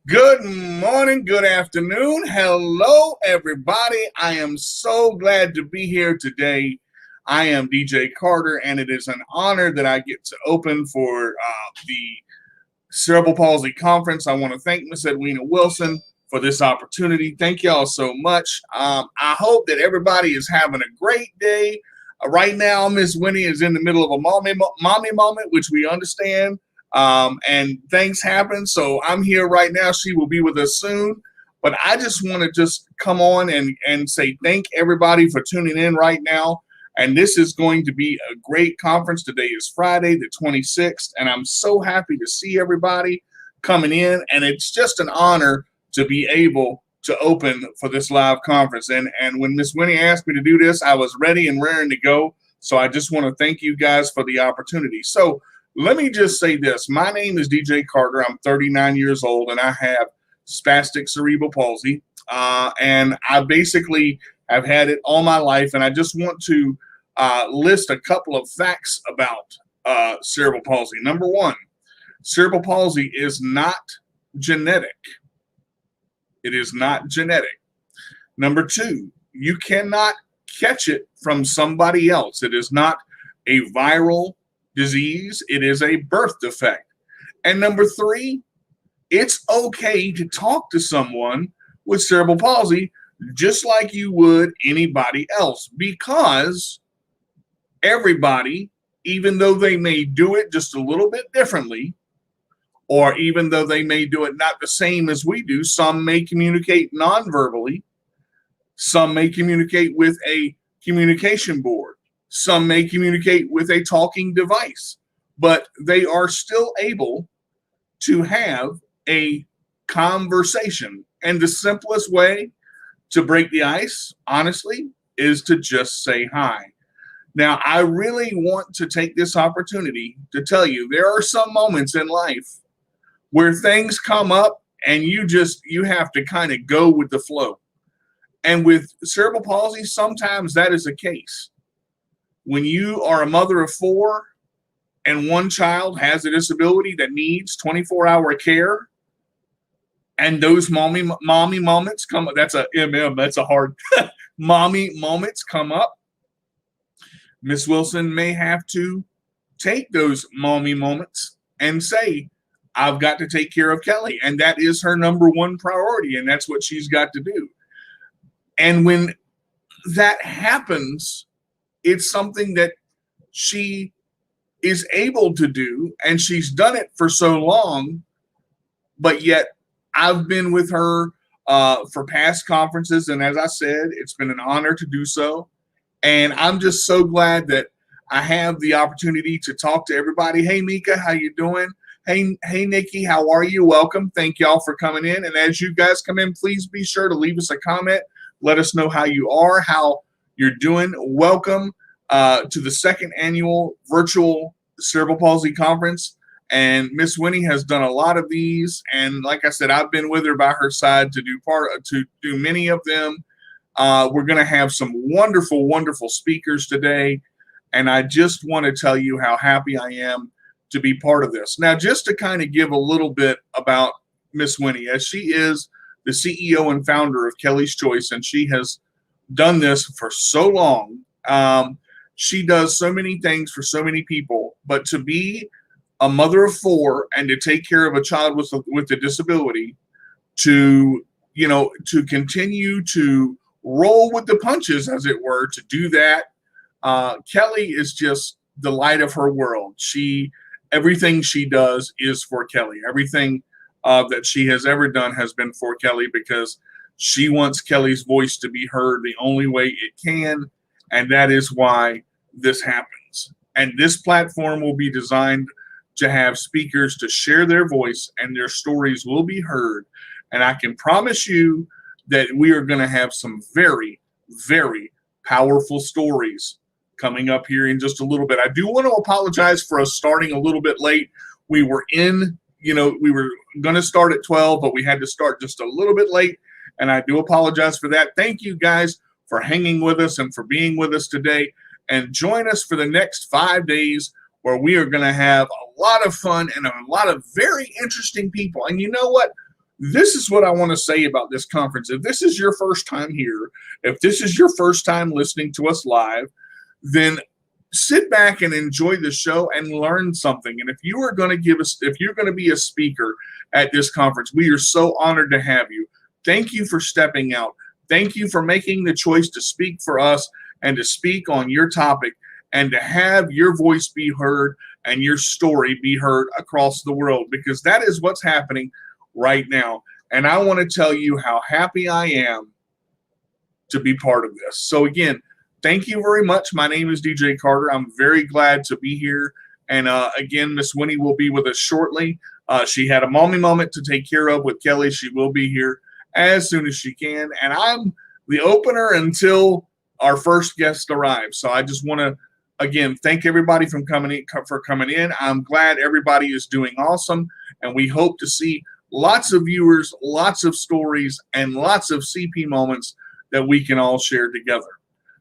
Good morning, good afternoon. Hello, everybody. I am so glad to be here today. I am DJ Carter, and it is an honor that I get to open for the Cerebral Palsy Conference. I want to thank Miss Edwina Wilson for this opportunity. Thank y'all so much. I hope that everybody is having a great day. Right now, Miss Winnie is in the middle of a mommy moment, which we understand. And things happen. So I'm here right now. She will be with us soon. But I just want to just come on and say thank everybody for tuning in right now. And this is going to be a great conference. Today is Friday, the 26th. And I'm so happy to see everybody coming in. And it's just an honor to be able to open for this live conference. And when Miss Winnie asked me to do this, I was ready and raring to go. So I just want to thank you guys for the opportunity. So let me just say this. My name is DJ Carter. I'm 39 years old, and I have spastic cerebral palsy. And I basically have had it all my life, and I just want to list a couple of facts about cerebral palsy. Number one, cerebral palsy is not genetic. It is not genetic. Number two, you cannot catch it from somebody else. It is not a viral disease. It is a birth defect. And number three, it's okay to talk to someone with cerebral palsy just like you would anybody else, because everybody, even though they may do it just a little bit differently, or even though they may do it not the same as we do, some may communicate non-verbally, some may communicate with a communication board, some may communicate with a talking device, but they are still able to have a conversation. And the simplest way to break the ice, honestly, is to just say hi. Now, I really want to take this opportunity to tell you there are some moments in life where things come up and you have to kind of go with the flow. And with cerebral palsy, sometimes that is the case. When you are a mother of four and one child has a disability that needs 24-hour care, and those mommy moments come up, that's a MM, that's a hard mommy moments come up, Miss Wilson may have to take those mommy moments and say, I've got to take care of Kelly. And that is her number one priority. And that's what she's got to do. And when that happens, it's something that she is able to do, and she's done it for so long, but yet I've been with her for past conferences, and as I said, it's been an honor to do so, and I'm just so glad that I have the opportunity to talk to everybody. Hey, Mika, how you doing? Hey, Nikki, how are you? Welcome. Thank y'all for coming in, and as you guys come in, please be sure to leave us a comment. Let us know how you are, how you're doing. Welcome to the second annual virtual Cerebral Palsy Conference. And Miss Winnie has done a lot of these. And like I said, I've been with her by her side to do many of them. We're going to have some wonderful, wonderful speakers today. And I just want to tell you how happy I am to be part of this. Now, just to kind of give a little bit about Miss Winnie, as she is the CEO and founder of Kelly's Choice, and she has done this for so long. She does so many things for so many people, but to be a mother of four and to take care of a child with a disability, to continue to roll with the punches, as it were, to do that, Kelly is just the light of her world. Everything she does is for Kelly. Everything that she has ever done has been for Kelly, because she wants Kelly's voice to be heard the only way it can, and that is why this happens. And this platform will be designed to have speakers to share their voice, and their stories will be heard. And I can promise you that we are going to have some very, very powerful stories coming up here in just a little bit. I do want to apologize for us starting a little bit late. We were going to start at 12, but we had to start just a little bit late. And I do apologize for that. Thank you guys for hanging with us and for being with us today. And join us for the next 5 days, where we are going to have a lot of fun and a lot of very interesting people. And you know what? this is what I want to say about this conference. If this is your first time here, if this is your first time listening to us live, then sit back and enjoy the show and learn something. And if you are going to if you're going to be a speaker at this conference, we are so honored to have you. Thank you for stepping out. Thank you for making the choice to speak for us and to speak on your topic and to have your voice be heard and your story be heard across the world, because that is what's happening right now. And I want to tell you how happy I am to be part of this. So again, thank you very much. My name is DJ Carter. I'm very glad to be here. And again, Miss Winnie will be with us shortly. She had a mommy moment to take care of with Kelly. She will be here as soon as she can. And I'm the opener until our first guest arrives. So I just want to, again, thank everybody for coming in. I'm glad everybody is doing awesome. And we hope to see lots of viewers, lots of stories, and lots of CP moments that we can all share together.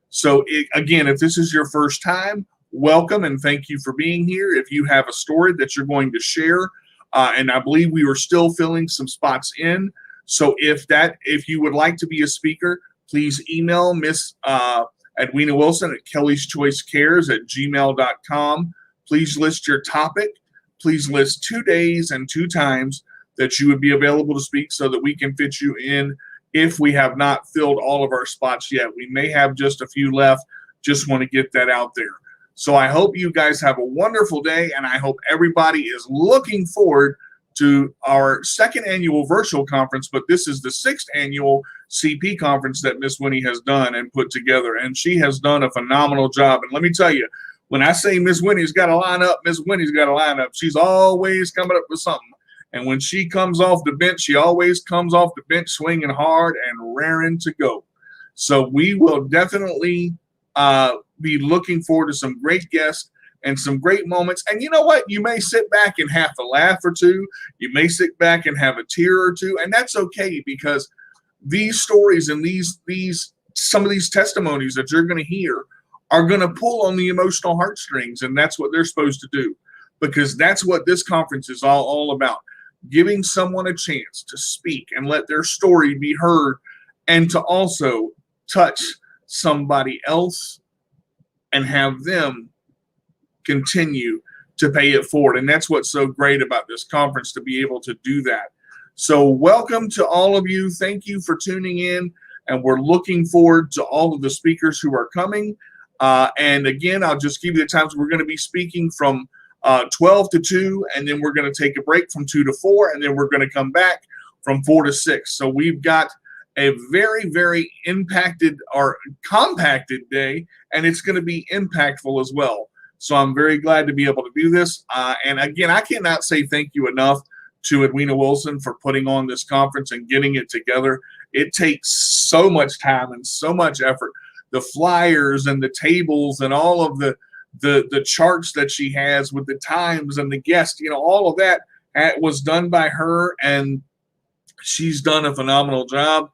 So again, if this is your first time, welcome and thank you for being here. If you have a story that you're going to share, and I believe we were still filling some spots in. So if you would like to be a speaker, please email Miss Edwina Wilson at kellyschoicecares@gmail.com. Please list your topic. Please list 2 days and 2 times that you would be available to speak so that we can fit you in if we have not filled all of our spots yet. We may have just a few left. Just want to get that out there. So I hope you guys have a wonderful day, and I hope everybody is looking forward to our 2nd annual virtual conference, but this is the 6th annual CP conference that Miss Winnie has done and put together, and she has done a phenomenal job. And let me tell you, when I say Miss Winnie's got a line up, Miss Winnie's got a line up. She's always coming up with something. And when she comes off the bench, she always comes off the bench swinging hard and raring to go. So we will definitely be looking forward to some great guests and some great moments. And you know what? You may sit back and have a laugh or two. You may sit back and have a tear or two. And that's okay, because these stories and some of these testimonies that you're going to hear are going to pull on the emotional heartstrings. And that's what they're supposed to do, because that's what this conference is all about. Giving someone a chance to speak and let their story be heard, and to also touch somebody else and have them continue to pay it forward. And that's what's so great about this conference, to be able to do that. So welcome to all of you. Thank you for tuning in, and we're looking forward to all of the speakers who are coming. And again, I'll just give you the times. We're going to be speaking from 12 to 2, and then we're going to take a break from 2 to 4, and then we're going to come back from 4 to 6. So we've got a very, very impacted or compacted day, and it's going to be impactful as well. So I'm very glad to be able to do this. And again, I cannot say thank you enough to Edwina Wilson for putting on this conference and getting it together. It takes so much time and so much effort. The flyers and the tables and all of the charts that she has with the times and the guests, all of that was done by her, and she's done a phenomenal job.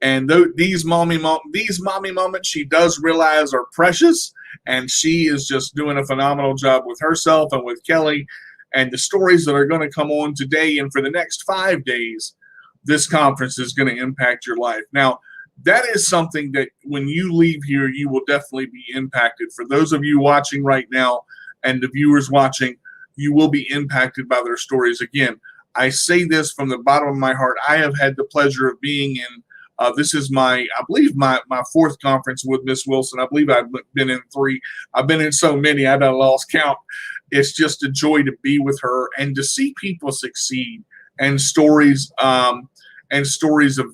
And these mommy moments, she does realize are precious, and she is just doing a phenomenal job with herself and with Kelly. And the stories that are going to come on today and for the next 5 days, this conference is going to impact your life. Now, that is something that when you leave here, you will definitely be impacted. For those of you watching right now and the viewers watching, you will be impacted by their stories. Again, I say this from the bottom of my heart. I have had the pleasure of being in, this is I believe my 4th conference with Miss Wilson. I believe I've been in 3. I've been in so many, I've lost count. It's just a joy to be with her and to see people succeed, and stories of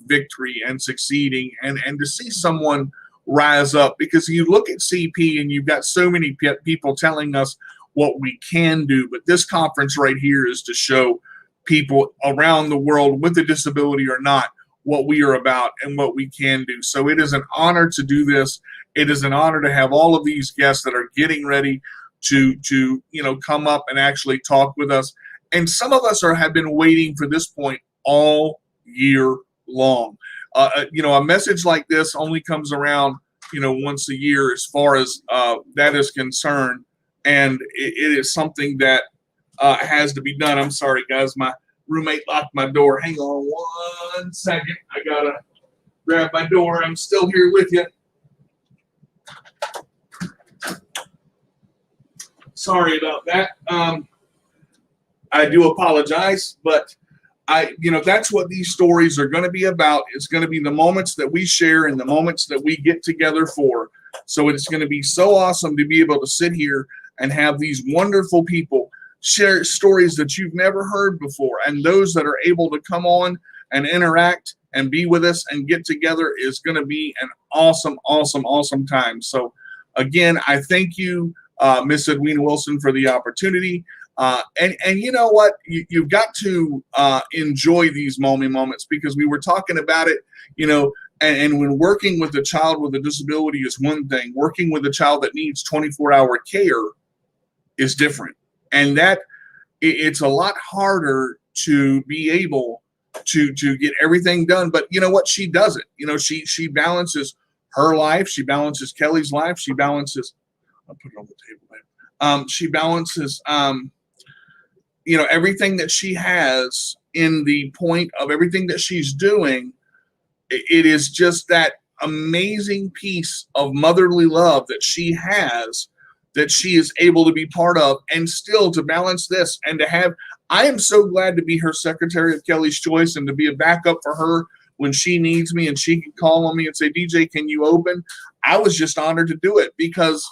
victory and succeeding, and to see someone rise up, because you look at CP and you've got so many people telling us what we can do, but this conference right here is to show people around the world, with a disability or not, what we are about and what we can do. So it is an honor to do this. It is an honor to have all of these guests that are getting ready to come up and actually talk with us. And some of us have been waiting for this point all year long. A message like this only comes around, once a year as far as that is concerned. And it is something that has to be done. I'm sorry, guys. My roommate locked my door. Hang on 1 second. I gotta grab my door. I'm still here with you. Sorry about that. I do apologize, but that's what these stories are going to be about. It's going to be the moments that we share and the moments that we get together for. So it's going to be so awesome to be able to sit here and have these wonderful people share stories that you've never heard before. And those that are able to come on and interact and be with us and get together is going to be an awesome, awesome, awesome time. So again, I thank you, Miss Edwina Wilson, for the opportunity. And you know what? You've got to enjoy these moments, because we were talking about it, and when working with a child with a disability is one thing. Working with a child that needs 24-hour care is different. And that it's a lot harder to be able to get everything done. But you know what? She does it. She balances her life. She balances Kelly's life. She balances, I'll put it on the table there. She balances, everything that she has in the point of everything that she's doing. It is just that amazing piece of motherly love that she has, that she is able to be part of, and still to balance this and to have. I am so glad to be her secretary of Kelly's Choice and to be a backup for her when she needs me and she can call on me and say, DJ, can you open? I was just honored to do it, because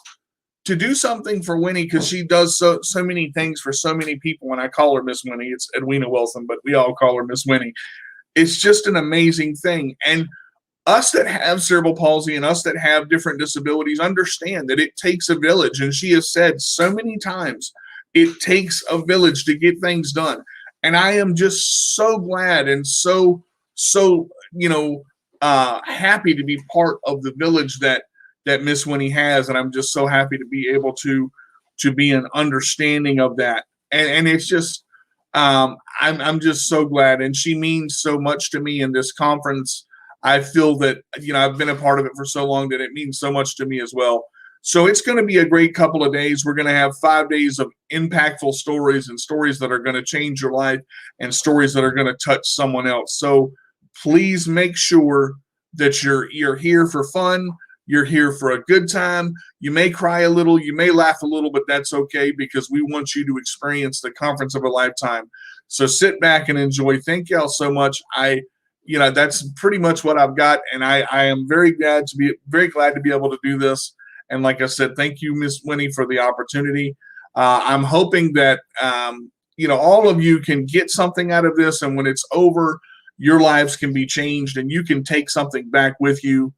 to do something for Winnie, because she does so many things for so many people. When I call her Miss Winnie, it's Edwina Wilson, but we all call her Miss Winnie. It's just an amazing thing. And us that have cerebral palsy and us that have different disabilities understand that it takes a village. And she has said so many times, it takes a village to get things done. And I am just so glad and so happy to be part of the village that Miss Winnie has. And I'm just so happy to be able to be an understanding of that. And it's just, I'm just so glad. And she means so much to me in this conference. I feel that, I've been a part of it for so long that it means so much to me as well. So it's going to be a great couple of days. We're going to have 5 days of impactful stories and stories that are going to change your life and stories that are going to touch someone else. So please make sure that you're here for fun. You're here for a good time. You may cry a little, you may laugh a little, but that's okay, because we want you to experience the conference of a lifetime. So sit back and enjoy. Thank y'all so much. That's pretty much what I've got, and I am very glad to be able to do this. And like I said, thank you, Miss Winnie, for the opportunity. I'm hoping that all of you can get something out of this, and when it's over, your lives can be changed, and you can take something back with you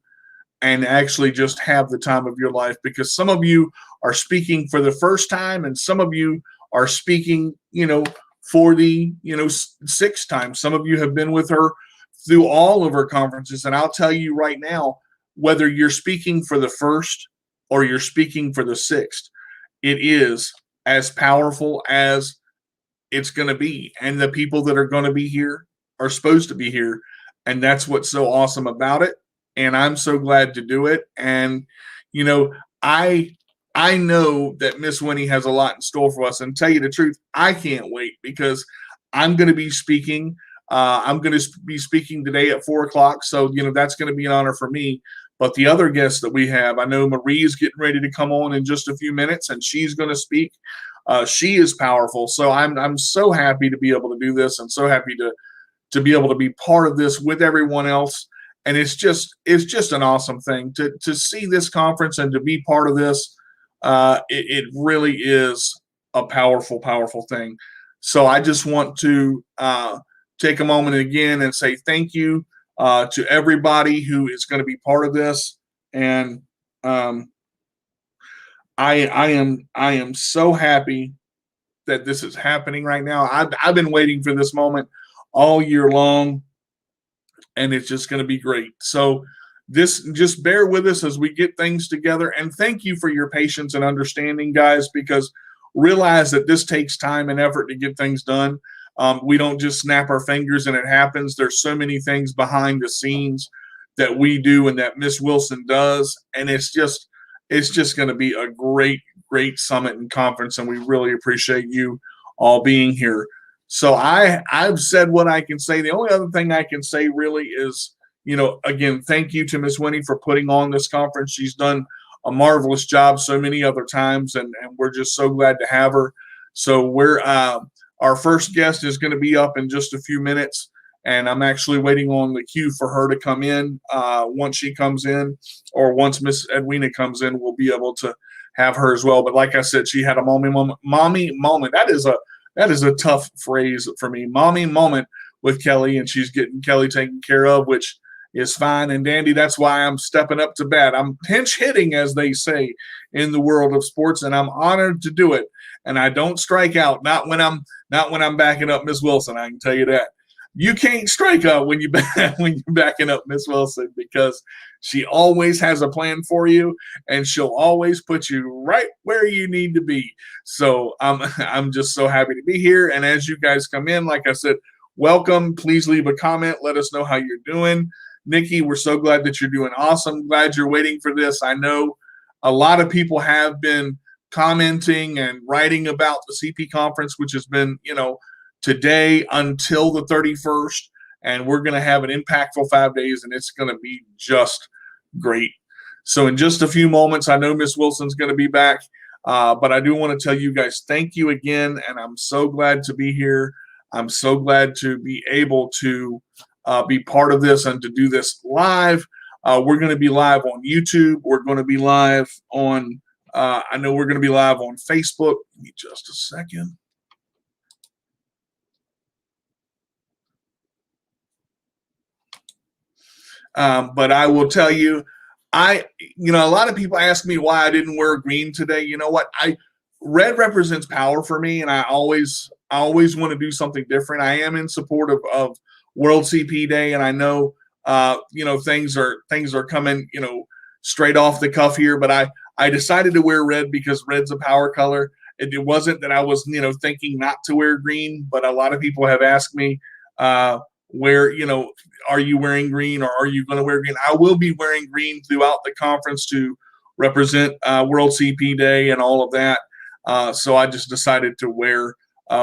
and actually just have the time of your life. Because some of you are speaking for the first time, and some of you are speaking, for the, sixth time. Some of you have been with her through all of her conferences. And I'll tell you right now, whether you're speaking for the first or you're speaking for the sixth, it is as powerful as it's going to be. And the people that are going to be here are supposed to be here. And that's what's so awesome about it. And I'm so glad to do it. And, I know that Miss Winnie has a lot in store for us. And tell you the truth, I can't wait, because I'm going to be speaking. I'm going to be speaking today at 4:00. So, that's going to be an honor for me. But the other guests that we have, I know Marie is getting ready to come on in just a few minutes, and she's going to speak. She is powerful. So I'm so happy to be able to do this, and so happy to be able to be part of this with everyone else. And it's just an awesome thing to see this conference and to be part of this. It really is a powerful, powerful thing. So I just want to take a moment again and say thank you to everybody who is going to be part of this. And I am so happy that this is happening right now. I've been waiting for this moment all year long, and it's just going to be great. So just bear with us as we get things together. And thank you for your patience and understanding, guys, because realize that this takes time and effort to get things done. We don't just snap our fingers and it happens. There's so many things behind the scenes that we do and that Miss Wilson does. And it's just going to be a great, great summit and conference. And we really appreciate you all being here. So I've said what I can say. The only other thing I can say really is, again, thank you to Miss Winnie for putting on this conference. She's done a marvelous job so many other times, and we're just so glad to have her. So our first guest is going to be up in just a few minutes, and I'm actually waiting on the queue for her to come in. Once she comes in, or once Miss Edwina comes in, we'll be able to have her as well. But like I said, she had a mommy moment. That is a tough phrase for me. Mommy moment with Kelly, and she's getting Kelly taken care of, which is fine and dandy. That's why I'm stepping up to bat. I'm pinch hitting, as they say in the world of sports, and I'm honored to do it. And I don't strike out, not when I'm backing up Miss Wilson. I can tell you that. You can't strike out when you're backing up Miss Wilson, because she always has a plan for you, and she'll always put you right where you need to be. So I'm just so happy to be here. And as you guys come in, like I said, welcome. Please leave a comment. Let us know how you're doing. Nikki, we're so glad that you're doing awesome. Glad you're waiting for this. I know a lot of people have been commenting and writing about the CP conference, which has been, today until the 31st, and we're going to have an impactful 5 days, and it's going to be just great. So in just a few moments, I know Miss Wilson's going to be back, but I do want to tell you guys thank you again, and I'm so glad to be here. I'm so glad to be able to be part of this and to do this live. We're going to be live on YouTube. We're going to be live on, I know we're going to be live on Facebook. Give me just a second. But I will tell you, a lot of people ask me why I didn't wear green today. You know what? Red represents power for me, and I always want to do something different. I am in support of World CP Day, and I know, things are coming, straight off the cuff here, but I decided to wear red because red's a power color. It wasn't that I was, thinking not to wear green, but a lot of people have asked me, where, are you wearing green, or are you going to wear green? I will be wearing green throughout the conference to represent World CP Day and all of that. So I just decided to wear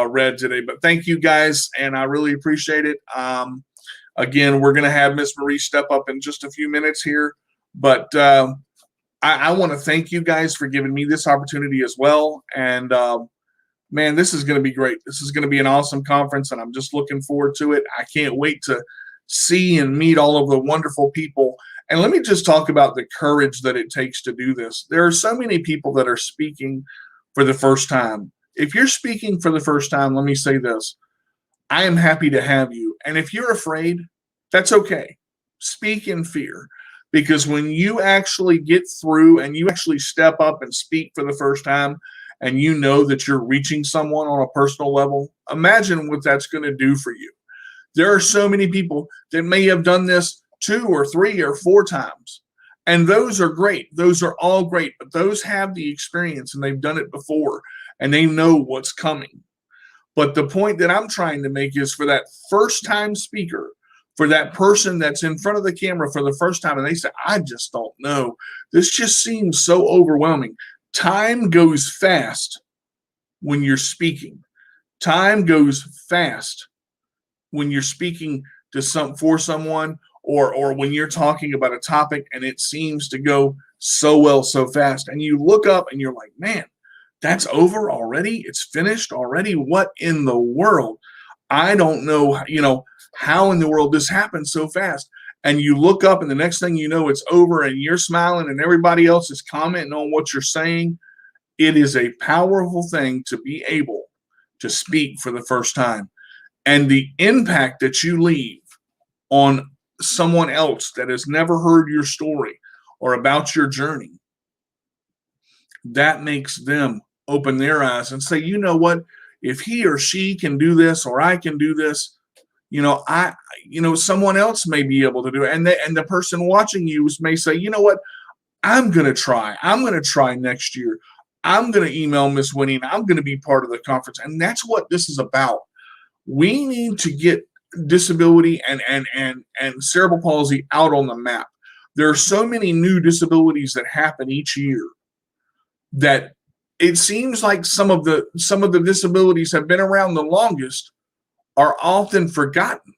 red today. But thank you guys, and I really appreciate it. Again, we're going to have Miss Marie step up in just a few minutes here. But I want to thank you guys for giving me this opportunity as well. And man, this is going to be great. This is going to be an awesome conference, and I'm just looking forward to it. I can't wait to see and meet all of the wonderful people. And let me just talk about the courage that it takes to do this. There are so many people that are speaking for the first time. If you're speaking for the first time, let me say this. I am happy to have you. And if you're afraid, that's okay. Speak in fear. Because when you actually get through and you actually step up and speak for the first time, and you know that you're reaching someone on a personal level, imagine what that's going to do for you. There are so many people that may have done this 2 or 3 or 4 times. And those are great. Those are all great. But those have the experience, and they've done it before, and they know what's coming. But the point that I'm trying to make is for that first-time speaker, for that person that's in front of the camera for the first time, and they say, I just don't know. This just seems so overwhelming. Time goes fast when you're speaking. Time goes fast when you're speaking to someone, or when you're talking about a topic and it seems to go so well, so fast. And you look up and you're like, man, that's over already? It's finished already? What in the world? I don't know, how in the world this happened so fast. And you look up and the next thing you know, it's over, and you're smiling and everybody else is commenting on what you're saying. It is a powerful thing to be able to speak for the first time. And the impact that you leave on someone else that has never heard your story or about your journey, that makes them open their eyes and say, you know what, if he or she can do this, or I can do this, someone else may be able to do it. And the person watching you may say, you know what, I'm going to try. I'm going to try next year. I'm going to email Miss Winnie, and I'm going to be part of the conference. And that's what this is about. We need to get disability and cerebral palsy out on the map. There are so many new disabilities that happen each year that it seems like some of the disabilities have been around the longest, are often forgotten.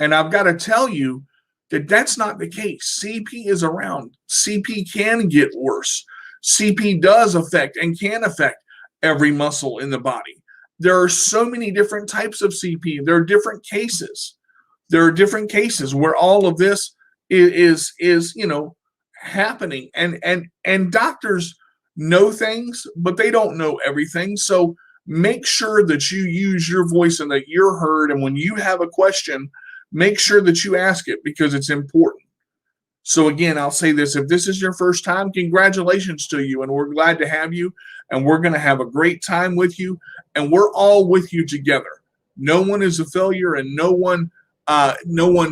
And I've got to tell you that that's not the case. CP is around. CP can get worse. CP does affect and can affect every muscle in the body. There are so many different types of CP. There are different cases. There are different cases where all of this is happening. And doctors know things, but they don't know everything. So make sure that you use your voice and that you're heard. And when you have a question, make sure that you ask it because it's important. So again, I'll say this, if this is your first time, congratulations to you. And we're glad to have you. And we're going to have a great time with you. And we're all with you together. No one is a failure and no one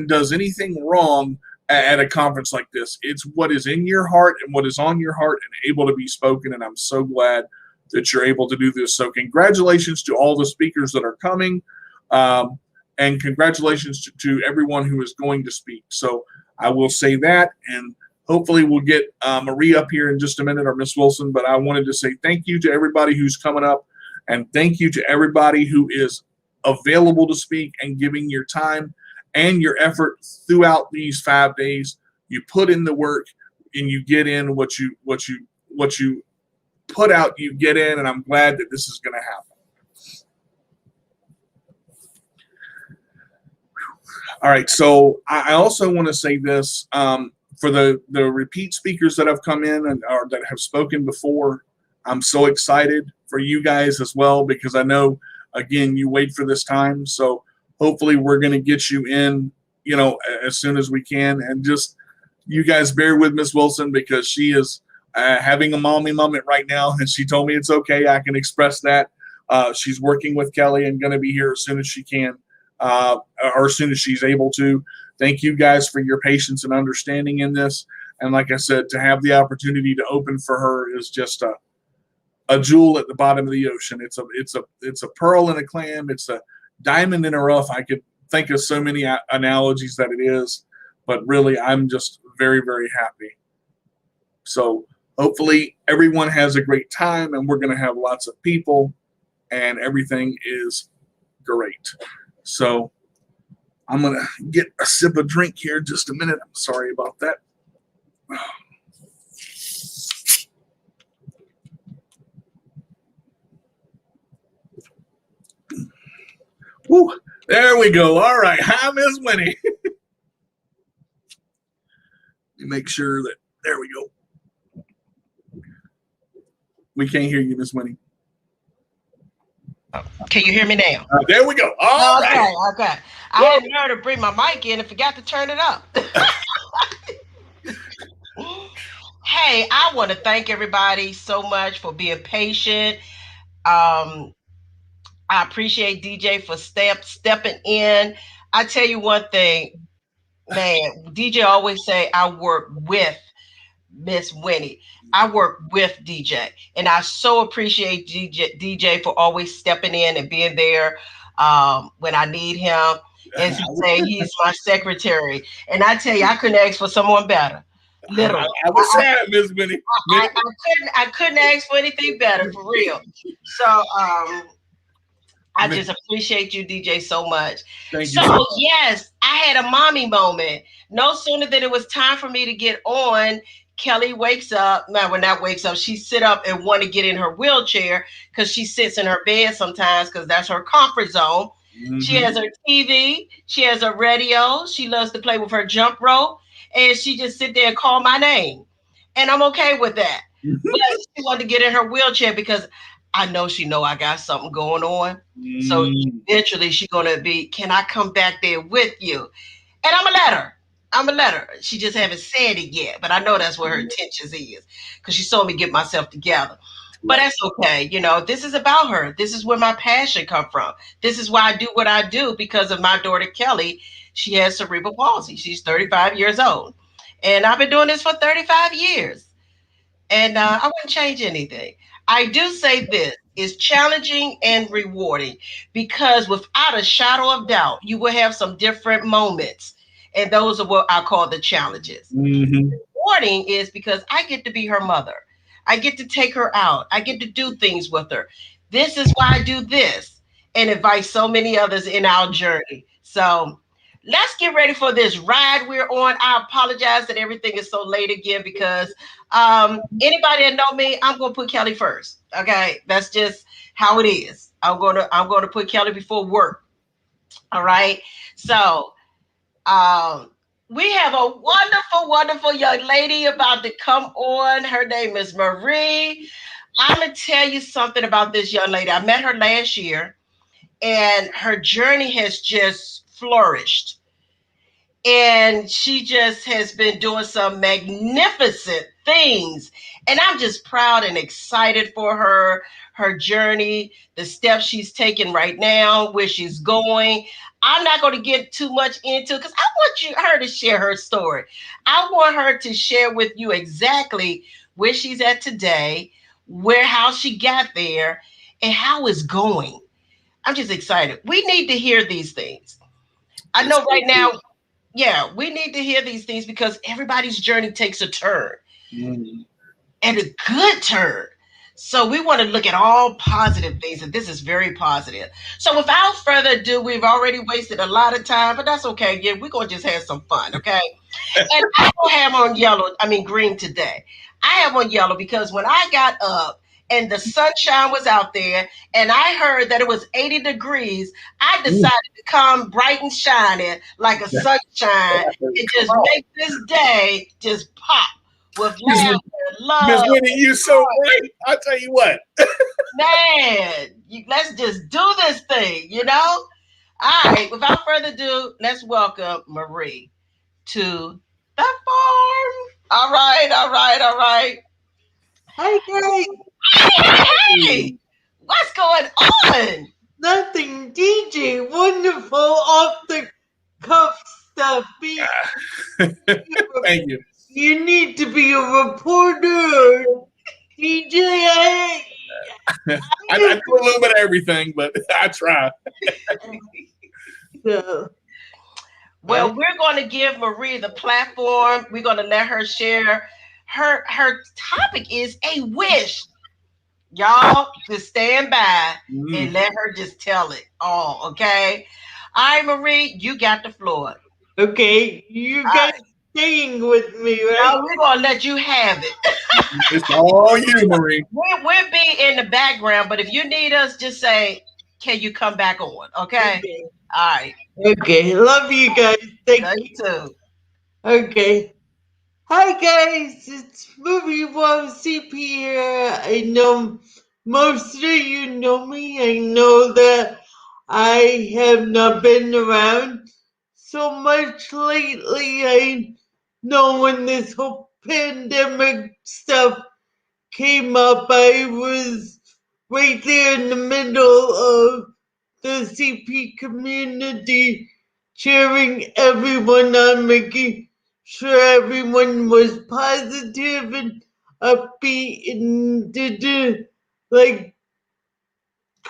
does anything wrong at a conference like this. It's what is in your heart and what is on your heart and able to be spoken. And I'm so glad that you're able to do this. So congratulations to all the speakers that are coming. And congratulations to everyone who is going to speak. So I will say that, and hopefully we'll get Marie up here in just a minute, or Miss Wilson. But I wanted to say thank you to everybody who's coming up, and thank you to everybody who is available to speak and giving your time and your effort throughout these 5 days. You put in the work, and you get in what you put out. You get in, and I'm glad that this is going to happen. All right, so I also want to say this for the repeat speakers that have come in or that have spoken before. I'm so excited for you guys as well because I know, again, you wait for this time. So hopefully we're going to get you in, as soon as we can. And just you guys bear with Miss Wilson because she is having a mommy moment right now, and she told me it's okay. I can express that. She's working with Kelly and going to be here as soon as she can. Or as soon as she's able to. Thank you guys for your patience and understanding in this. And like I said, to have the opportunity to open for her is just a jewel at the bottom of the ocean. It's a pearl in a clam. It's a diamond in a rough. I could think of so many analogies that it is, but really I'm just very, very happy. So hopefully everyone has a great time, and we're going to have lots of people, and everything is great. So I'm going to get a sip of drink here in just a minute. I'm sorry about that. Woo, there we go. All right. Hi, Miss Winnie. Let me make sure that, there we go. We can't hear you, Miss Winnie. Can you hear me now? There we go. All right. Okay. I hadn't heard her bring my mic in and forgot to turn it up. Hey, I want to thank everybody so much for being patient. I appreciate DJ for stepping in. I tell you one thing, man, DJ always say I work with Miss Winnie. I work with DJ, and I so appreciate DJ for always stepping in and being there when I need him. As he say, he's my secretary, and I tell you, I couldn't ask for someone better. Literally, I was sad, Miss Winnie. I couldn't ask for anything better, for real. So I just appreciate you, DJ, so much. Thank you. So yes, I had a mommy moment. No sooner than it was time for me to get on, Kelly wakes up. No, when that wakes up, she sit up and want to get in her wheelchair because she sits in her bed sometimes because that's her comfort zone. Mm-hmm. She has her TV. She has her radio. She loves to play with her jump rope. And she just sit there and call my name. And I'm okay with that. But she wanted to get in her wheelchair because I know I got something going on. So eventually she's going to be, can I come back there with you? And I'm going to let her. She just haven't said it yet, but I know that's where her intentions is because she saw me get myself together. But that's okay. This is about her. This is where my passion come from. This is why I do what I do because of my daughter, Kelly. She has cerebral palsy. She's 35 years old. And I've been doing this for 35 years. And I wouldn't change anything. I do say this is challenging and rewarding because without a shadow of doubt, you will have some different moments. And those are what I call the challenges. Mm-hmm. Rewarding is because I get to be her mother. I get to take her out. I get to do things with her. This is why I do this. and invite so many others in our journey. So let's get ready for this ride we're on. I apologize that everything is so late again because anybody that know me, I'm gonna put Kelly first. Okay, that's just how it is. I'm gonna put Kelly before work. All right. So um, we have a wonderful, wonderful young lady about to come on. Her name is Marie. I'm gonna tell you something about this young lady. I met her last year, and her journey has just flourished. And she just has been doing some magnificent things. And I'm just proud and excited for her journey, the steps she's taking right now, where she's going. I'm not going to get too much into it because I want her to share her story. I want her to share with you exactly where she's at today, how she got there, and how it's going. I'm just excited. We need to hear these things. I know right now, yeah, we need to hear these things because everybody's journey takes a turn, and a good turn. So we want to look at all positive things, and this is very positive. So without further ado, we've already wasted a lot of time, but that's okay. Yeah, we're gonna just have some fun, okay? And I don't have on yellow, I mean green today. I have on yellow because when I got up and the sunshine was out there and I heard that it was 80 degrees, I decided to come bright and shining like a sunshine and just make this day just pop with laughter, love. Miss Winnie, you so right. I'll tell you what. Man, let's just do this thing, you know? All right, without further ado, let's welcome Marie to the farm. All right, all right, all right. Hi guys. Hey, what's going on? Nothing, DJ. Wonderful off the cuff stuff. Thank you. You need to be a reporter, DJ. I do a little bit of everything, but I try. So, Well, we're going to give Marie the platform. We're going to let her share. Her topic is a wish. Y'all just stand by and let her just tell it all, okay? All right, Marie, you got the floor. okay, you guys staying with me, right? No, we're gonna let you have it. It's all you, Marie. We'll be in the background, but if you need us, just say, "Can you come back on?" Okay. All right. Okay, love you guys. Thank you too. Okay. Hi guys, it's Movie Wall CP here. I know most of you know me. I know that I have not been around so much lately. I know when this whole pandemic stuff came up, I was right there in the middle of the CP community, cheering everyone on, making sure everyone was positive and upbeat and didn't like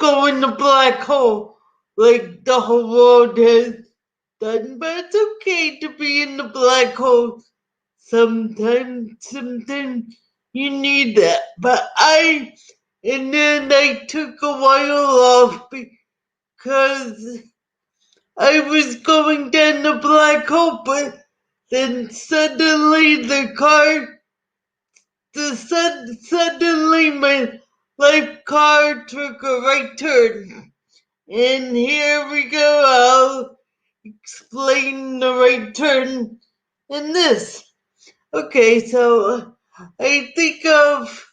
go in the black hole like the whole world has done. But it's okay to be in the black hole. Sometimes you need that. And then I took a while off because I was going down the black hole, but then suddenly suddenly my life car took a right turn. And here we go, I'll explain the right turn in this. Okay, so I think of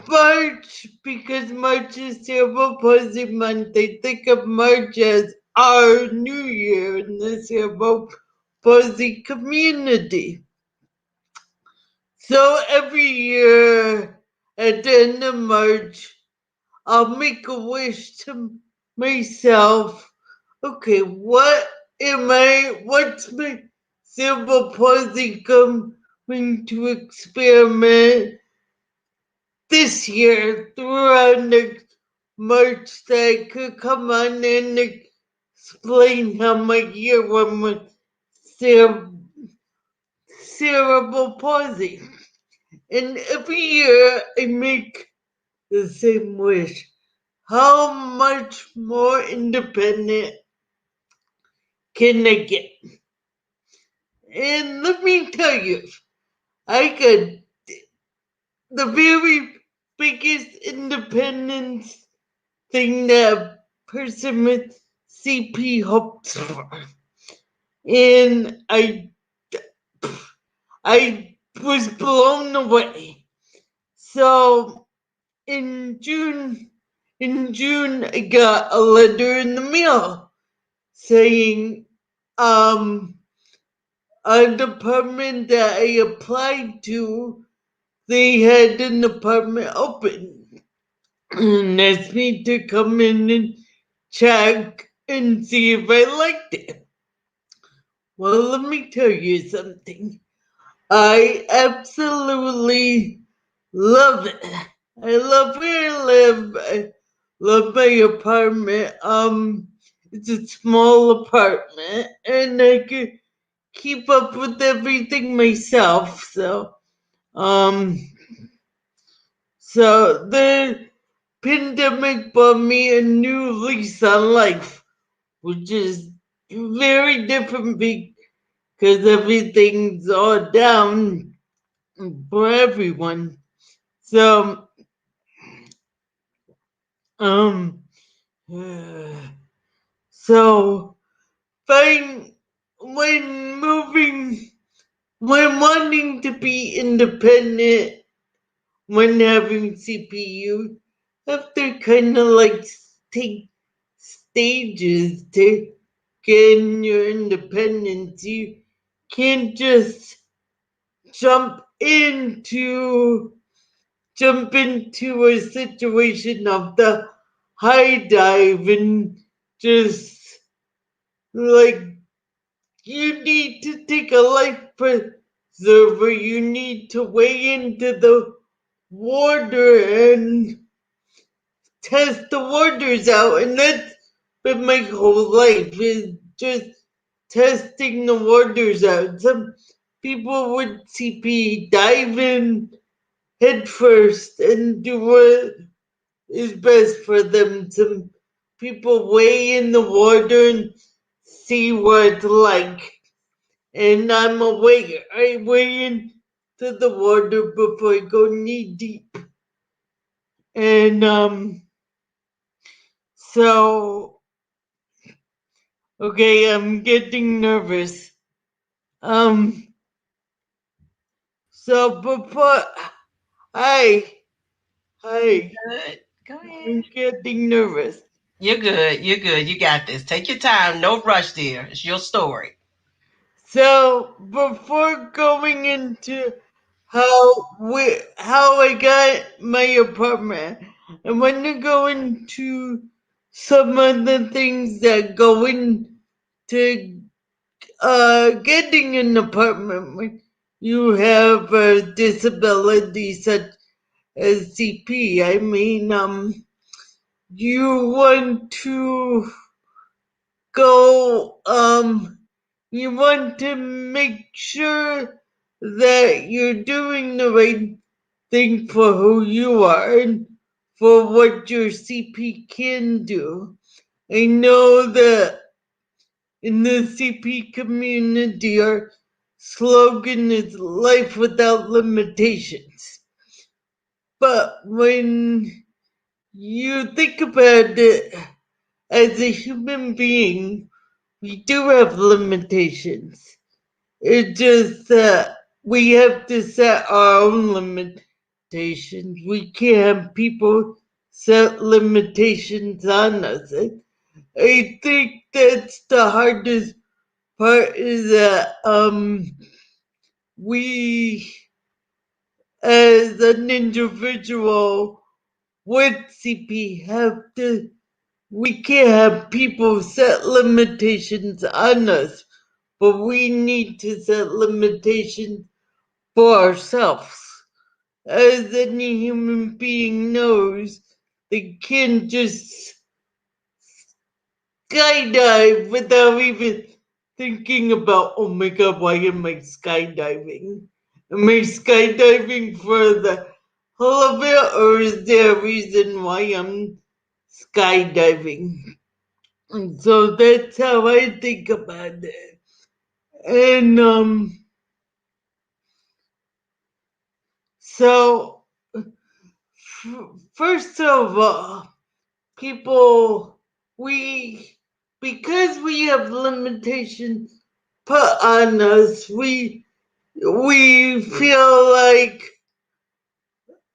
March, because March is Cerebral Palsy Month, I think of March as our new year in the Cerebral Palsy community. So every year at the end of March, I'll make a wish to myself. Okay, what's my Cerebral Palsy coming to experiment this year throughout next March that could come on and explain how my year went with cerebral palsy. And every year I make the same wish. how much more independent can I get? And let me tell you, I got the very biggest independence thing that a person with CP hopes for. And I was blown away. So in June, I got a letter in the mail saying a department that I applied to, they had an apartment open and asked me to come in and check and see if I liked it. Well, let me tell you something. I absolutely love it. I love where I live. I love my apartment. It's a small apartment, and I can keep up with everything myself. So the pandemic brought me a new lease on life, which is very different because everything's all down for everyone. So, um, so fine when wanting to be independent, when having CPU, have to kind of like take stages to gain your independence. You can't just jump into a situation of the high dive and just like you need to take a life preserver. You need to weigh into the water and test the waters out, and that's been my whole life is just testing the waters out. Some people would CP dive in head first and do what is best for them. Some people weigh in the water and see what it's like. And I'm aware. I weigh in to the water before I go knee deep. And so okay, I'm getting nervous. Um so before hi. Good. Go ahead. I'm getting nervous. You're good. You're good. You got this. Take your time. No rush, dear. It's your story. So before going into how I got my apartment, I want to go into some of the things that go into getting an apartment when you have a disability such as CP. I mean, you want to go you want to make sure that you're doing the right thing for who you are and for what your CP can do. I know that in the CP community, our slogan is life without limitations. But when you think about it, as a human being, we do have limitations. It's just that we have to set our own limitations. We can't have people set limitations on us. I think that's the hardest part is that we as an individual with CP we can't have people set limitations on us, but we need to set limitations for ourselves. As any human being knows, they can't just skydive without even thinking about, oh my god, why am I skydiving? Am I skydiving for the hell of it, or is there a reason why I'm skydiving. And so that's how I think about it. And so first of all, people, we, because we have limitations put on us, we feel like,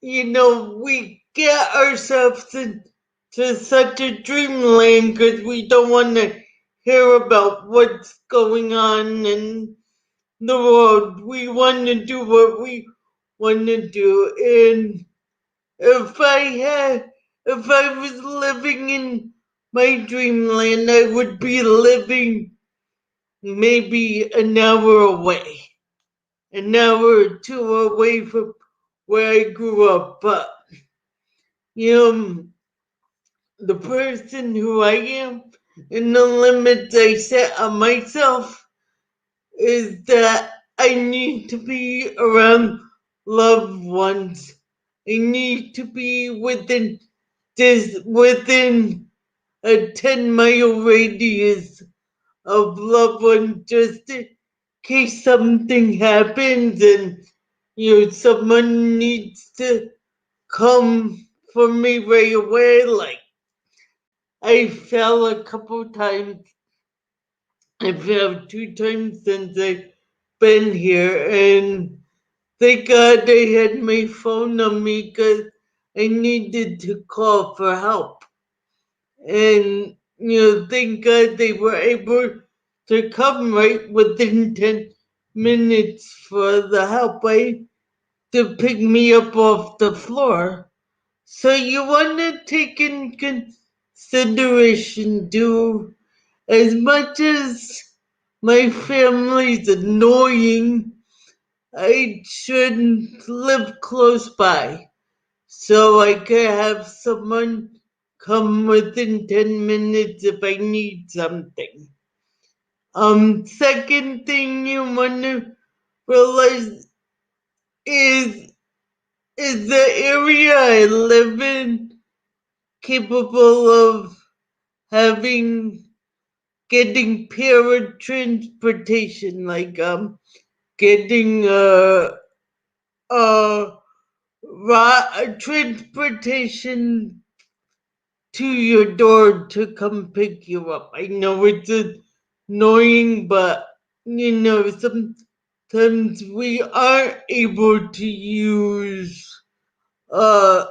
we get ourselves into such a dreamland because we don't want to hear about what's going on in the world. We want to do what we want to do. And if I was living in my dreamland, I would be living maybe an hour or two away from where I grew up. But you know, the person who I am and the limits I set on myself is that I need to be around loved ones. I need to be within a 10-mile radius of loved ones, just in case something happens and someone needs to come for me right away. Like, I fell a couple times. I fell 2 times since I've been here, and thank God I had my phone on me because I needed to call for help. And thank God they were able to come right within 10 minutes for the help to pick me up off the floor. So you want to take in consideration, do, as much as my family's annoying, I shouldn't live close by so I could have someone come within 10 minutes if I need something. Second thing you want to realize is the area I live in capable of getting paratransportation, like getting a transportation to your door to come pick you up. I know it's annoying, but sometimes we aren't able to use uh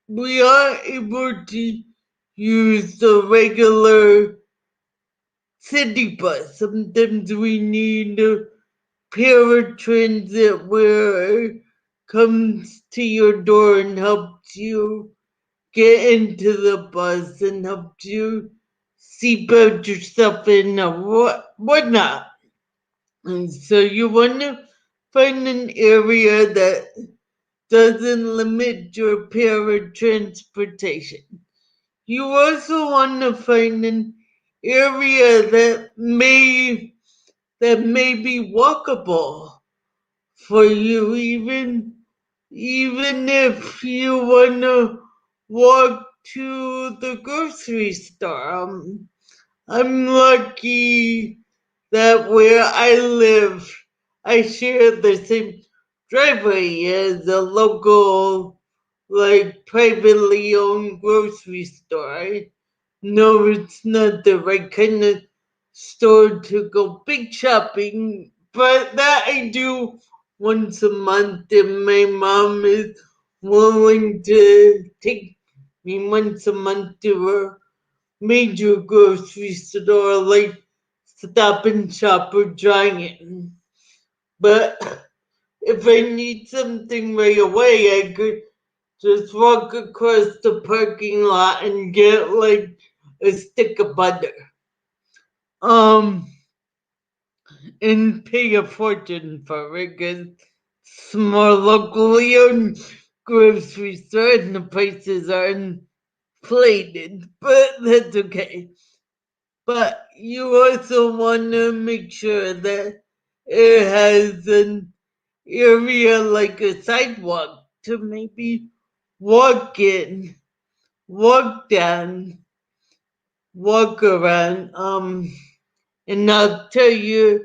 we are able to use the regular city bus. Sometimes we need a paratransit where it comes to your door and helps you get into the bus and helps you seatbelt yourself in or whatnot. And so you want to find an area that doesn't limit your paratransportation. You also want to find an area that may be walkable for you, even if you want to walk to the grocery store. I'm lucky that where I live, I share the same driveway as a local, like, privately owned grocery store. I know it's not the right kind of store to go big shopping, but that I do once a month, and my mom is willing to take me once a month to a major grocery store like Stop and Shop or Giant. But if I need something right away, I could just walk across the parking lot and get like a stick of butter. Um, and pay a fortune for it because it's more locally owned grocery store and the prices are inflated, but that's okay. But you also want to make sure that it has an area like a sidewalk to maybe walk in walk down, walk around, and I'll tell you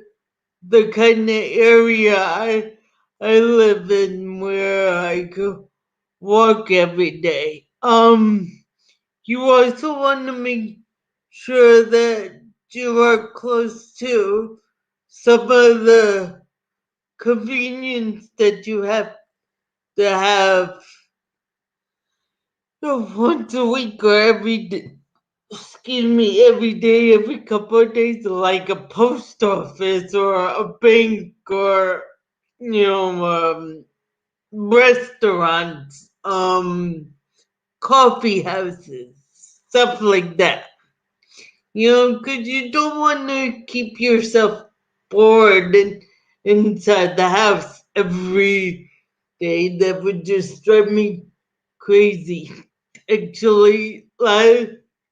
the kind of area I live in where I go walk every day. You also want to make sure that you are close to some of the convenience that you have to have once a week or every day. Excuse me, every day, every couple of days, like a post office or a bank or you know, restaurants, coffee houses, stuff like that. You know, because you don't want to keep yourself bored inside the house every day. That would just drive me crazy. Actually,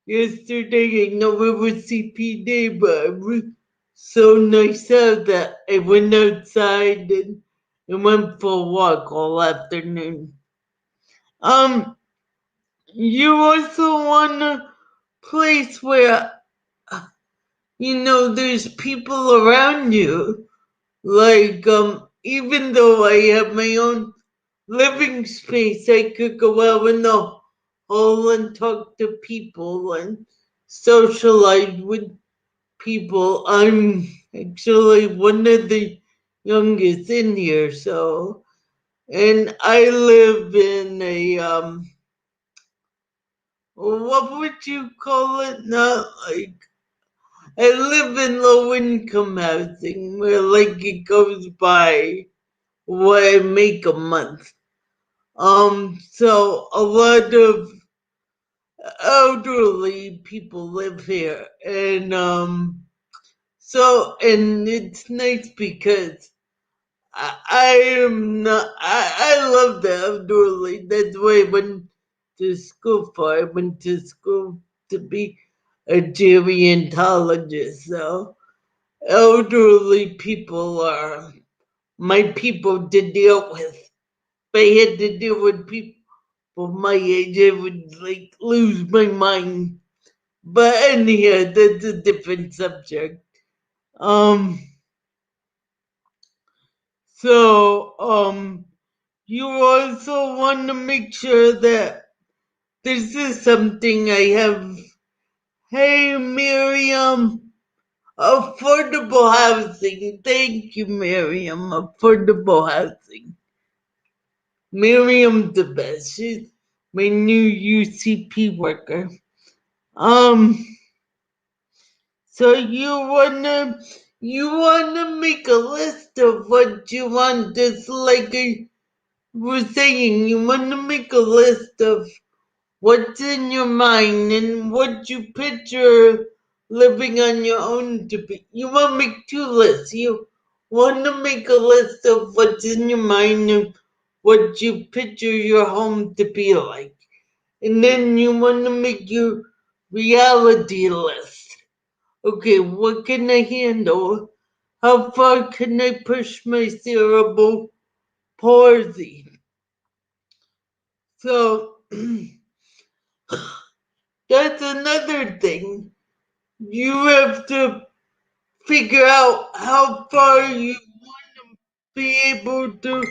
yesterday, I know it was CP day, but it was so nice out that I went outside and went for a walk all afternoon. Um, you also want a place where there's people around you. Like even though I have my own living space, I could go out in the hall and talk to people and socialize with people. I'm actually one of the youngest in here, so and I live in a what would you call it? Not like I live in low income housing where like it goes by what I make a month. So a lot of elderly people live here, and and it's nice because I am not. I love the elderly. That's why I went to school for. I went to school to be a gerontologist. So elderly people are my people to deal with. If I had to deal with people my age, I would like lose my mind. But anyhow, that's a different subject. Um, so you also want to make sure that this is something I have. Hey, Miriam, affordable housing. Thank you, Miriam. Affordable housing. Miriam's the best. She's my new UCP worker. Um, so you wanna make a list of what you want, just like I was saying. You wanna make a list of what's in your mind and what you picture living on your own to be. You want to make two lists. You want to make a list of what's in your mind and what you picture your home to be like. And then you want to make your reality list. Okay, what can I handle? How far can I push my cerebral palsy? So that's another thing. You have to figure out how far you want to be able to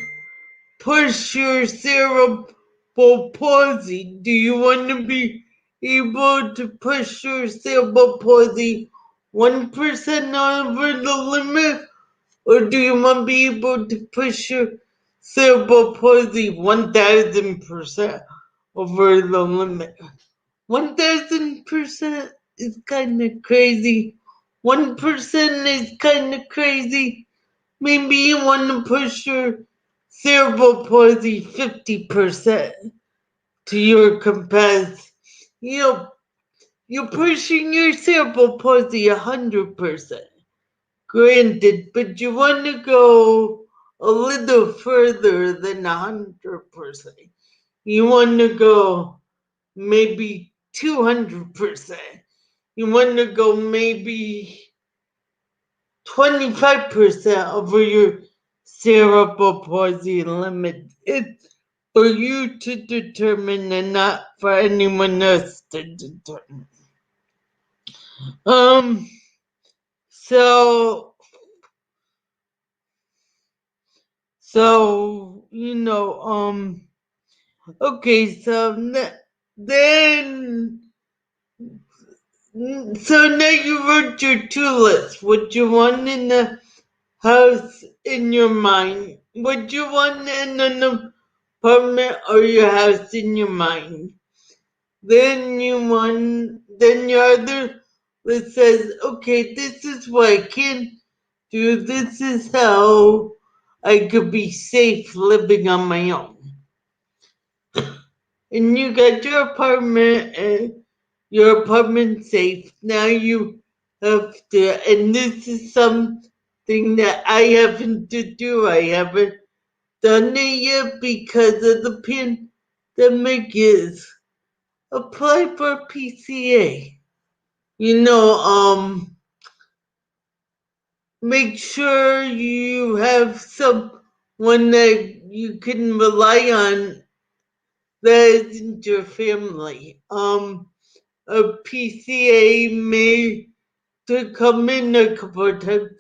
push your cerebral palsy. Do you want to be able to push your cerebral palsy 1% over the limit? Or do you want to be able to push your cerebral palsy 1000% over the limit? 1000% is kind of crazy. 1% is kind of crazy. Maybe you want to push your cerebral palsy 50% to your capacity. You know, you're pushing your cerebral palsy 100%. Granted, but you want to go a little further than 100%. You want to go maybe 200%. You want to go maybe 25% over your cerebral palsy limit. for you to determine and not for anyone else to determine. So okay, then, so now you wrote your two lists. What you want in the house in your mind? What you want in an apartment or your house in your mind? Then your other list says, okay, this is what I can do. This is how I could be safe living on my own. And you got your apartment safe. Now you have to, and this is something that I haven't to do. I haven't done it yet because of the pandemic. Is apply for PCA. Make sure you have someone that you can rely on that isn't your family. A PCA may to come in a couple of times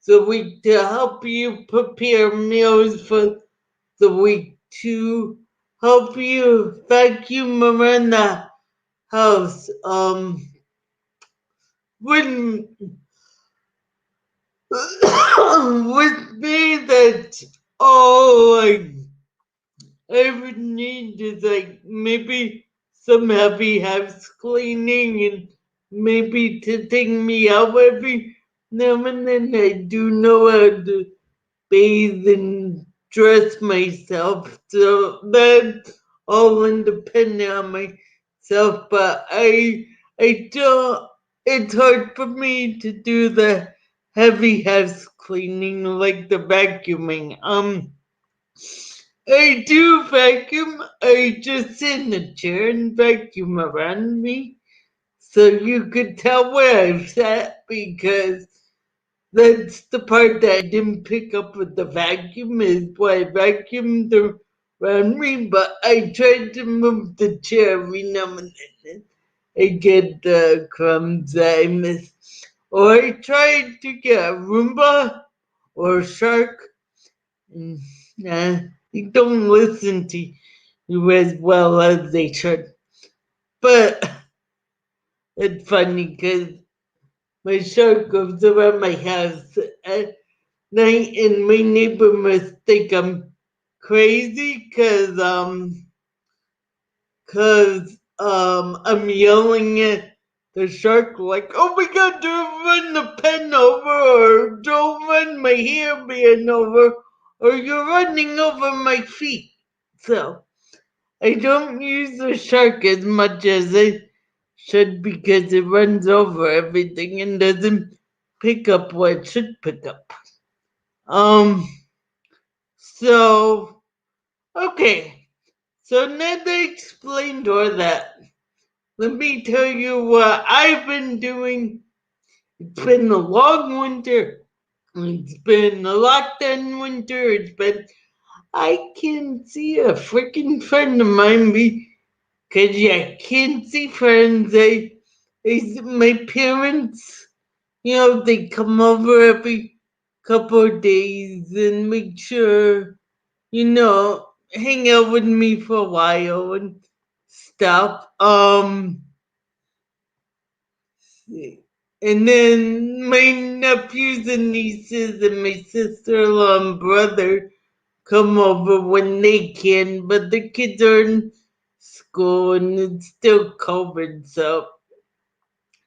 a week to help you prepare meals for the week, to help you vacuum around the house. When with me, that all I would need is like maybe some heavy house cleaning and maybe to take me out every now and then. I do know how to bathe and dress myself, so that's all independent on myself. But I don't. It's hard for me to do the heavy house cleaning like the vacuuming. I do vacuum. I just sit in a chair and vacuum around me. So you could tell where I've sat because that's the part that I didn't pick up with the vacuum is why I vacuumed around me. But I tried to move the chair every now and then. I get the crumbs that I miss. Or I tried to get a Roomba or a shark. Nah, they don't listen to you as well as they should. But it's funny because my shark goes around my house at night and my neighbor must think I'm crazy cause I'm yelling at the shark like, oh my god, don't run the pen over, or don't run my hairband over, or you're running over my feet. So I don't use the shark as much as I should because it runs over everything and doesn't pick up what it should pick up. Um so okay. So now that I explained all that, let me tell you what I've been doing. It's been a long winter. It's been a lockdown winter. I can see a freaking friend of mine because I can't see friends. My parents, they come over every couple of days and make sure, hang out with me for a while and stuff. And then my nephews and nieces and my sister-in-law and brother come over when they can, but the kids are in school and it's still COVID, so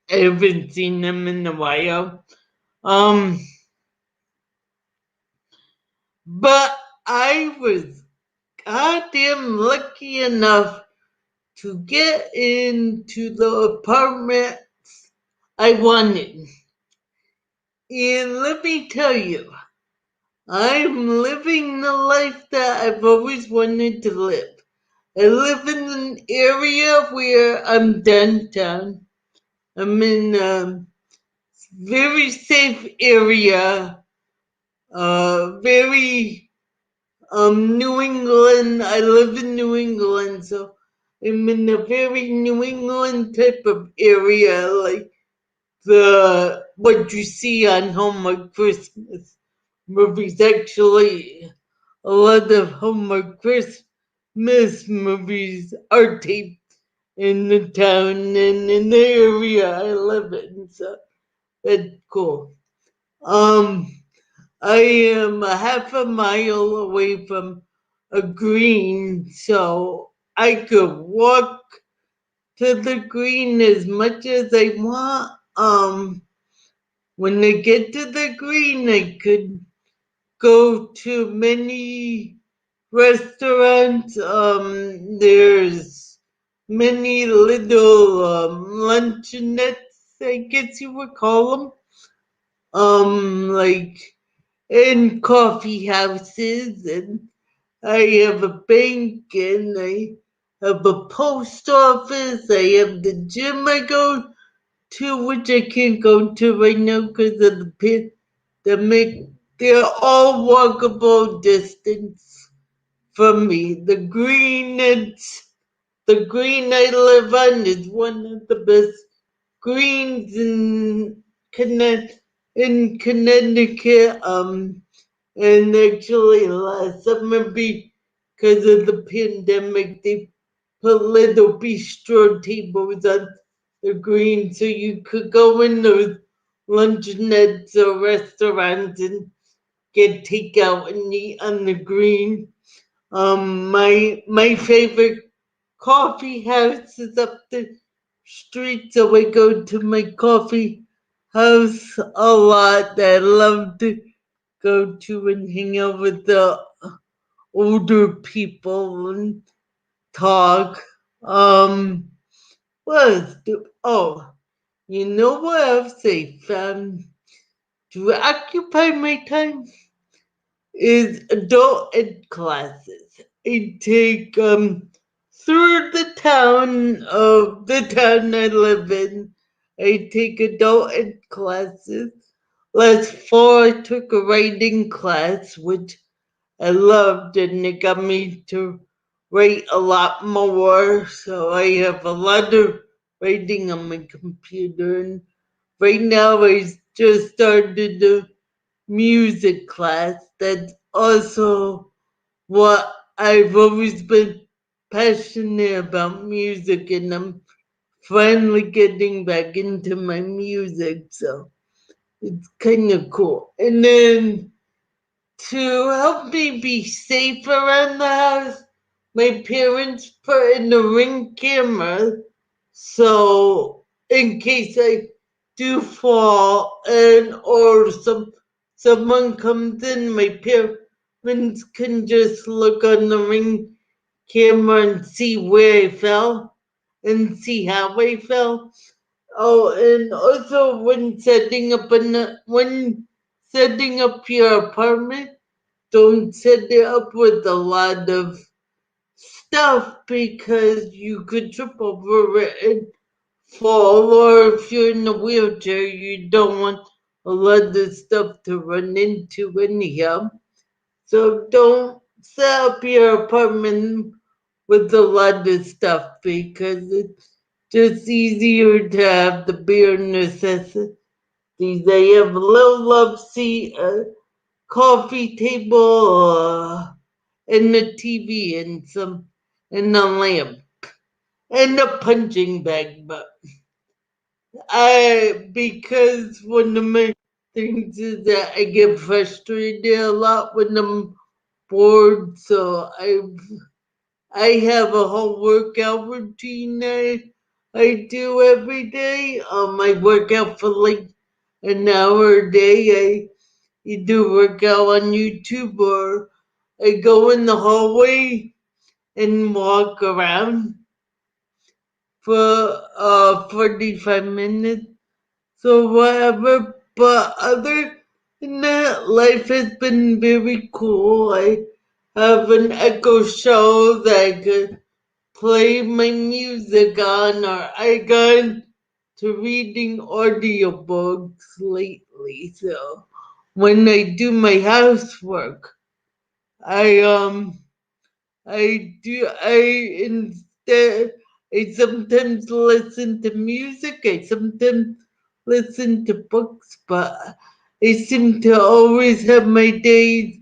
I haven't seen them in a while. But I was goddamn lucky enough to get into the apartment I wanted. And let me tell you, I'm living the life that I've always wanted to live. I live in an area where I'm downtown. I'm in a very safe area, very New England. I live in New England, so I'm in a very New England type of area, like the what you see on Hallmark Christmas movies. Actually, a lot of Hallmark Christmas movies are taped in the town and in the area I live in, so that's cool. Um, I am a half a mile away from a green, so I could walk to the green as much as I want. When I get to the green, I could go to many restaurants. There's many little luncheonettes, I guess you would call them. Like in coffee houses, and I have a bank, and I have a post office. I have the gym I go to, which I can't go to right now because of the pandemic. They're all walkable distance from me. The green I live on is one of the best greens in Connecticut. And actually last summer, because of the pandemic, they put little bistro tables on the green so you could go in those luncheonettes or restaurants and get takeout and eat on the green. My favorite coffee house is up the street, so I go to my coffee house a lot. I love to go to and hang out with the older people and talk. What else you know what else I found to occupy my time is adult ed classes. I take through the town I live in. I take adult ed classes. Last fall I took a writing class which I loved, and it got me to write a lot more. So I have a lot of writing on my computer, and right now I just started a music class. That's also what I've always been passionate about, music, and I'm finally getting back into my music, so it's kind of cool. And then to help me be safe around the house, my parents put in a ring camera so in case I do fall and or someone comes in, my parents can just look on the ring camera and see where I fell and see how I fell. Oh, and also when setting up your apartment, don't set it up with a lot of stuff because you could trip over it and fall, or if you're in a wheelchair, you don't want a lot of stuff to run into anyhow. So don't set up your apartment with a lot of stuff because it's just easier to have the bare necessities. They have a little love seat, a coffee table, and a TV and a lamp and a punching bag. But because one of my things is that I get frustrated a lot when I'm bored, so I have a whole workout routine I do every day. I work out for like an hour a day. I either work out on YouTube or I go in the hallway and walk around for 45 minutes. So whatever. But other than that, life has been very cool. I have an Echo Show that I could play my music on, or I got to reading audiobooks lately. So when I do my housework, I instead, I sometimes listen to music, I sometimes listen to books, but I seem to always have my days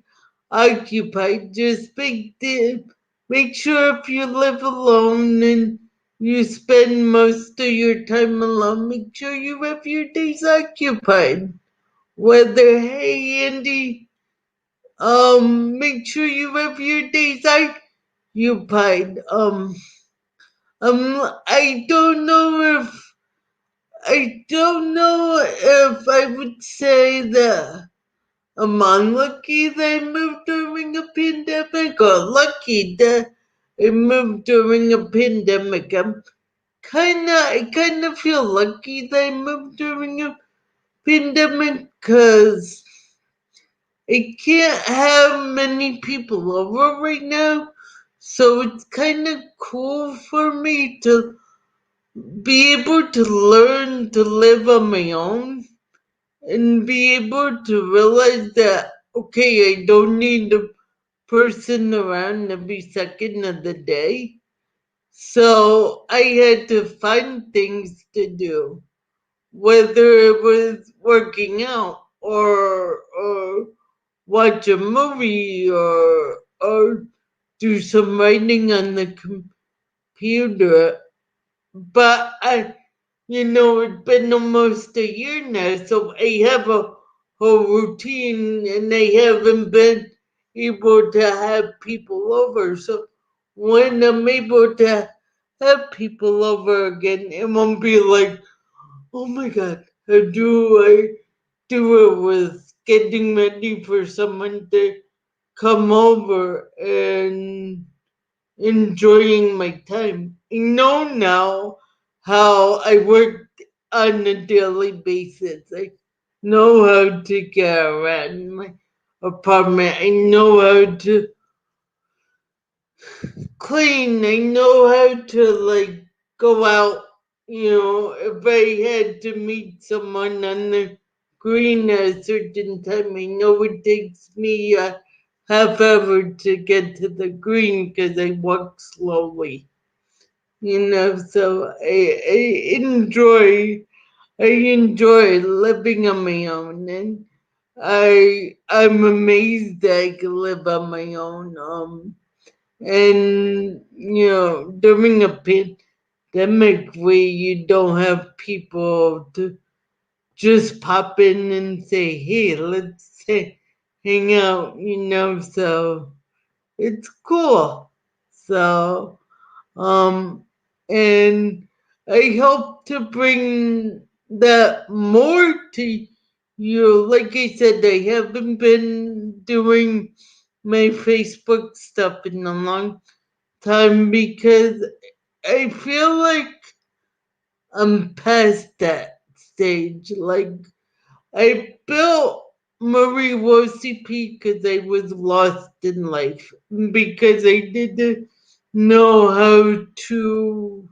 occupied. Just make sure if you live alone and you spend most of your time alone, make sure you have your days occupied. Whether, hey Andy, make sure you have your days occupied. I don't know if I would say that I'm unlucky that I moved during a pandemic or lucky that I moved during a pandemic. I kinda feel lucky that I moved during a pandemic because I can't have many people over right now. So it's kind of cool for me to be able to learn to live on my own and be able to realize that, okay, I don't need a person around every second of the day. So I had to find things to do, whether it was working out or watch a movie or do some writing on the computer. But it's been almost a year now, so I have a whole routine and I haven't been able to have people over. So when I'm able to have people over again, it won't be like, oh my god, how do I do it with getting ready for someone to come over and enjoying my time. I know now how I work on a daily basis. I know how to get around my apartment. I know how to clean. I know how to go out. If I had to meet someone on the green at a certain time, I know it takes me a half hour to get to the green because I walk slowly. So I enjoy living on my own, and I'm amazed that I can live on my own. And during a pandemic where you don't have people to just pop in and say, "Hey, let's hang out," so it's cool. So um, and I hope to bring that more to you. Like I said, I haven't been doing my Facebook stuff in a long time because I feel like I'm past that stage. Like I built Marie CP because I was lost in life because I didn't know how to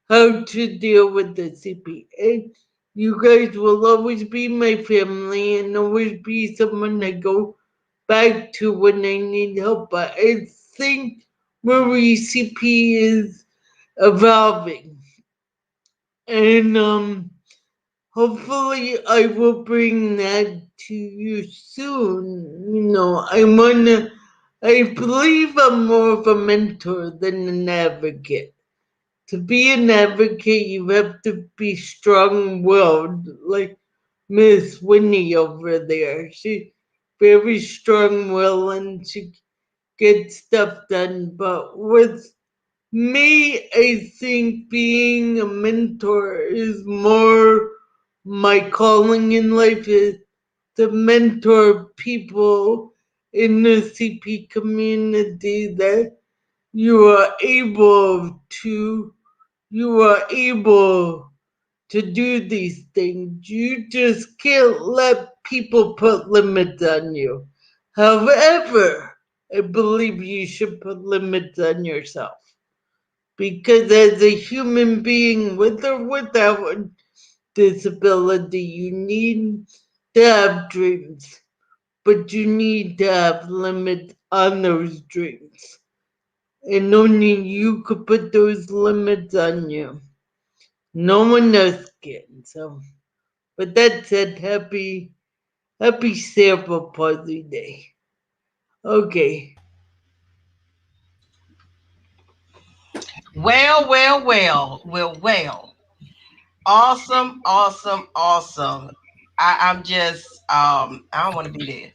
deal with the CP. And you guys will always be my family and always be someone I go back to when I need help. But I think Marie CP is evolving. And hopefully I will bring that to you soon. I believe I'm more of a mentor than an advocate. To be an advocate, you have to be strong willed, like Miss Winnie over there. She very strong willed and she gets stuff done. But with me, I think being a mentor is more my calling in life is to mentor people in the CP community that you are able to you are able to do these things. You just can't let people put limits on you. However, I believe you should put limits on yourself. Because as a human being with or without a disability, you need to have dreams. but you need to have limits on those drinks. And only you could put those limits on you. No one else can. So, but that said, happy Cerebral Palsy Day. Okay. Well. Awesome, awesome, awesome. I'm just I don't want to be there.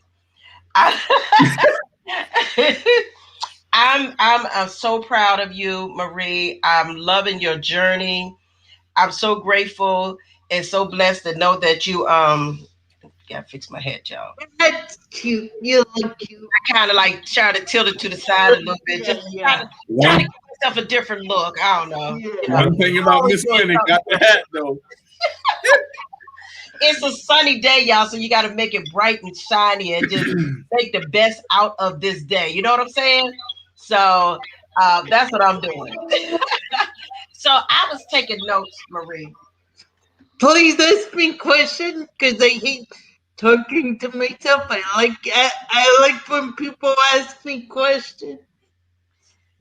I, I'm so proud of you, Marie. I'm loving your journey. I'm so grateful and so blessed to know that you gotta fix my head, y'all. That's cute. You look cute. I kind of like try to tilt it to the side a little bit, just Yeah. try to One give myself a different look. I don't know. Yeah. one thing about Miss Clinic got the hat though. It's a sunny day, y'all, so you got to make it bright and shiny and just make the best out of this day. You know what I'm saying? So that's what I'm doing. So I was taking notes, Marie. Please ask me questions because I hate talking to myself. I like when people ask me questions.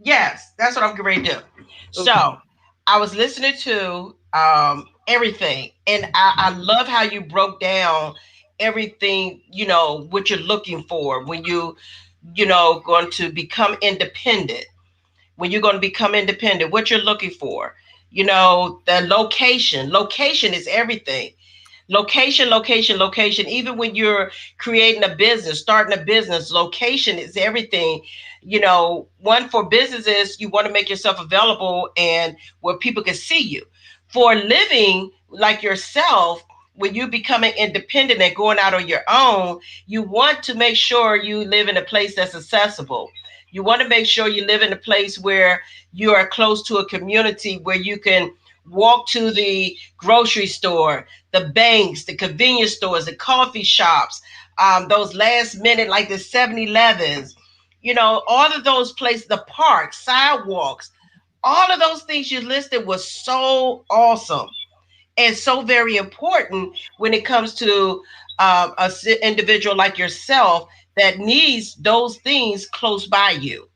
Yes, that's what I'm getting ready to do. Okay. So I was listening to everything, and I love how you broke down everything, what you're looking for when going to become independent. When you're going to become independent, what you're looking for, the location. Location is everything. Location. Even when you're creating a business, starting a business, location is everything. One, for businesses, you want to make yourself available and where people can see you. For living like yourself, when you're becoming independent and going out on your own, you want to make sure you live in a place that's accessible. You want to make sure you live in a place where you are close to a community where you can walk to the grocery store, the banks, the convenience stores, the coffee shops, those last minute, like the 7-Elevens, all of those places, the parks, sidewalks, all of those things you listed was so awesome and so very important when it comes to an individual like yourself that needs those things close by you.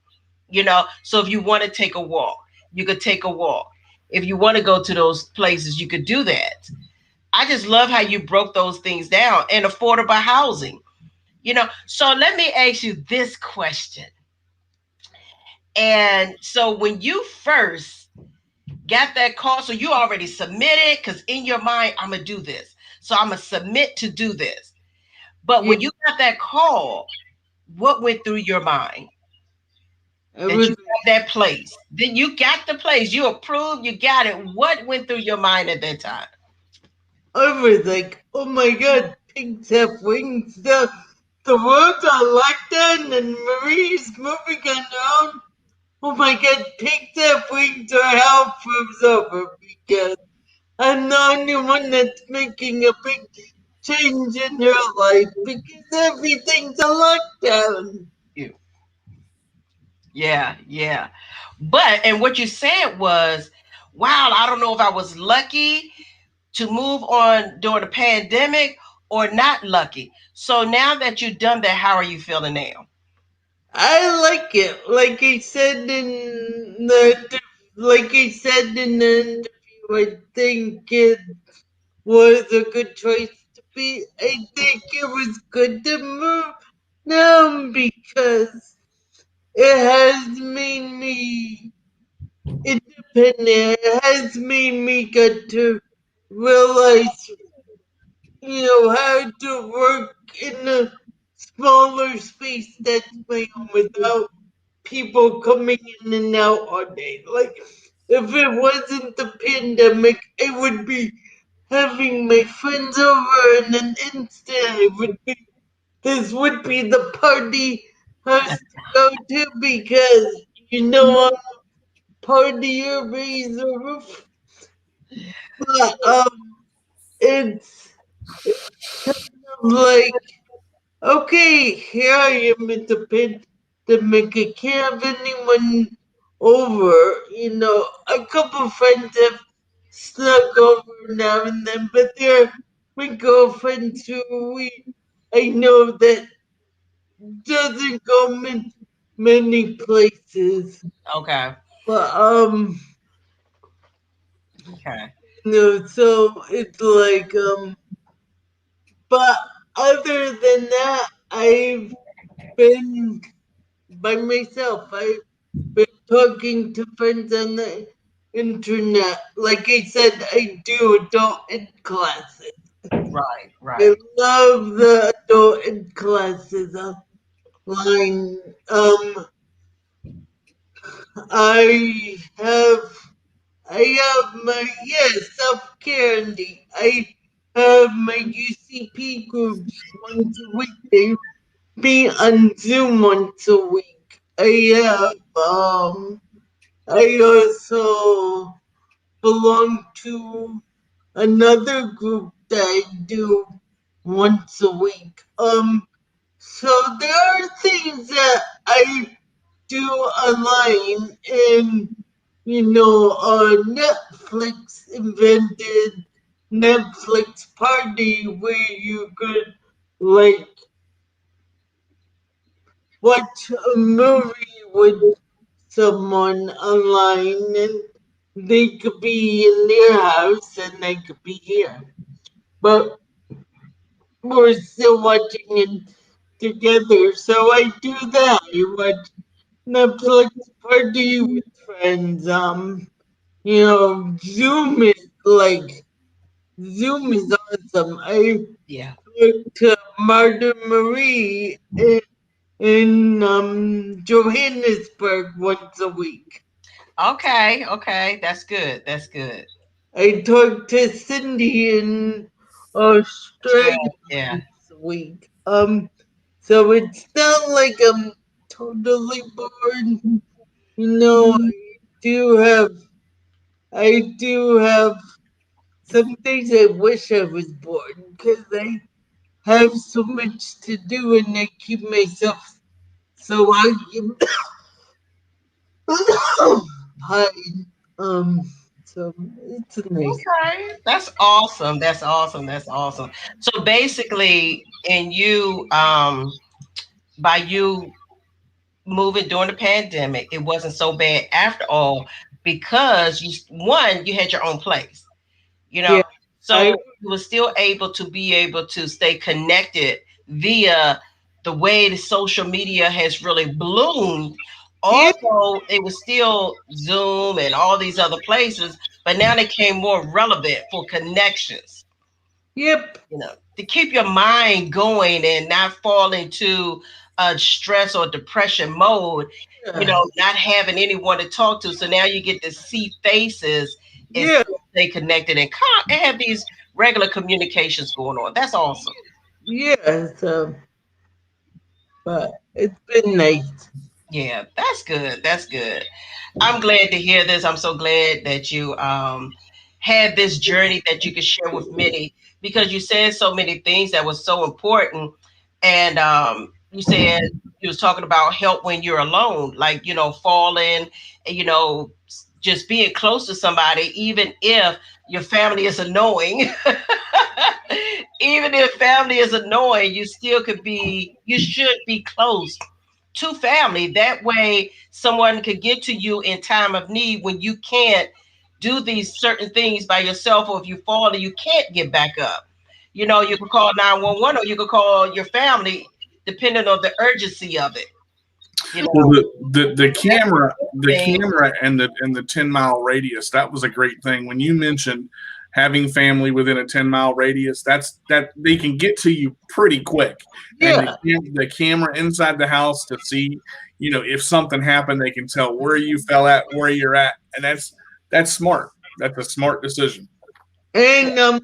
So if you want to take a walk, you could take a walk. If you want to go to those places, you could do that. I just love how you broke those things down, and affordable housing. So let me ask you this question. And so when you first got that call, so you already submitted, because in your mind, I'm going to do this. So I'm going to submit to do this. But when you got that call, what went through your mind? That you got that place. Then you got the place. You approved, you got it. What went through your mind at that time? I was like, oh my god, pigs have wings. The world's on lockdown and Marie's moving on her own. Oh my god, pigs have wings or hell proves over because I'm the only one that's making a big change in your life because everything's a lockdown. Yeah. But, and what you said was, wow, I don't know if I was lucky to move on during the pandemic or not lucky. So now that you've done that, how are you feeling now? I like it. Like I said in the interview, I think it was a good choice to be. I think it was good to move now because it has made me independent. It has made me get to realize, how to work in a smaller space that's my own without people coming in and out all day. Like, if it wasn't the pandemic, I would be having my friends over in an instant. This would be the party house to go to because I'm partier raise the roof. But it's like, okay, here I am at the pandemic. I can't have anyone over. A couple friends have snuck over now and then, but they're my girlfriends who I know that doesn't go many places. Okay. But Okay. no, so it's like but other than that, I've been by myself. I've been talking to friends on the internet. Like I said, I do adult ed classes. Right. I Right. love the adult ed classes online. I have my self care, and I have my UCP groups once a week. They be on Zoom once a week. I also belong to another group that I do once a week. So there are things that I do online, and Netflix invented Netflix Party where you could like watch a movie with someone online, and they could be in their house and they could be here. But we're still watching it together. So I do that. I watch Netflix Party with friends. Zoom is awesome. I Yeah. talk to Marta Marie in Johannesburg once a week. Okay. Okay. That's good. That's good. I talk to Cindy in Australia Yeah. once a week. So it's not like I'm totally bored. Do have I do have some days I wish I was bored because I have so much to do and I keep myself so occupied. So it's nice. Okay. That's awesome. That's awesome. That's awesome. So basically, in you, by you moving during the pandemic, it wasn't so bad after all because you had your own place, you know, Yeah, I so you were still able to stay connected via the way the social media has really bloomed. yeah, Although it was still Zoom and all these other places, but now they became more relevant for connections, yep, to keep your mind going and not fall into a stress or depression mode, yeah, not having anyone to talk to. So now you get to see faces and yeah, still stay connected and have these regular communications going on. That's awesome. yeah. So, but it's been nice. Yeah, that's good. That's good. I'm glad to hear this. I'm so glad that you had this journey that you could share with many because you said so many things that was so important. And you said you was talking about help when you're alone, like falling, and just being close to somebody, even if your family is annoying. Even if family is annoying, you should be close to family. That way, someone could get to you in time of need when you can't do these certain things by yourself, or if you fall and you can't get back up. You could call 911 or you could call your family, depending on the urgency of it. Well, the That's camera, a good thing. and the 10-mile radius, that was a great thing. When you mentioned having family within a 10-mile radius, that they can get to you pretty quick. And Yeah, the camera inside the house to see, if something happened, they can tell where you fell at, where you're at, and that's smart. That's a smart decision. and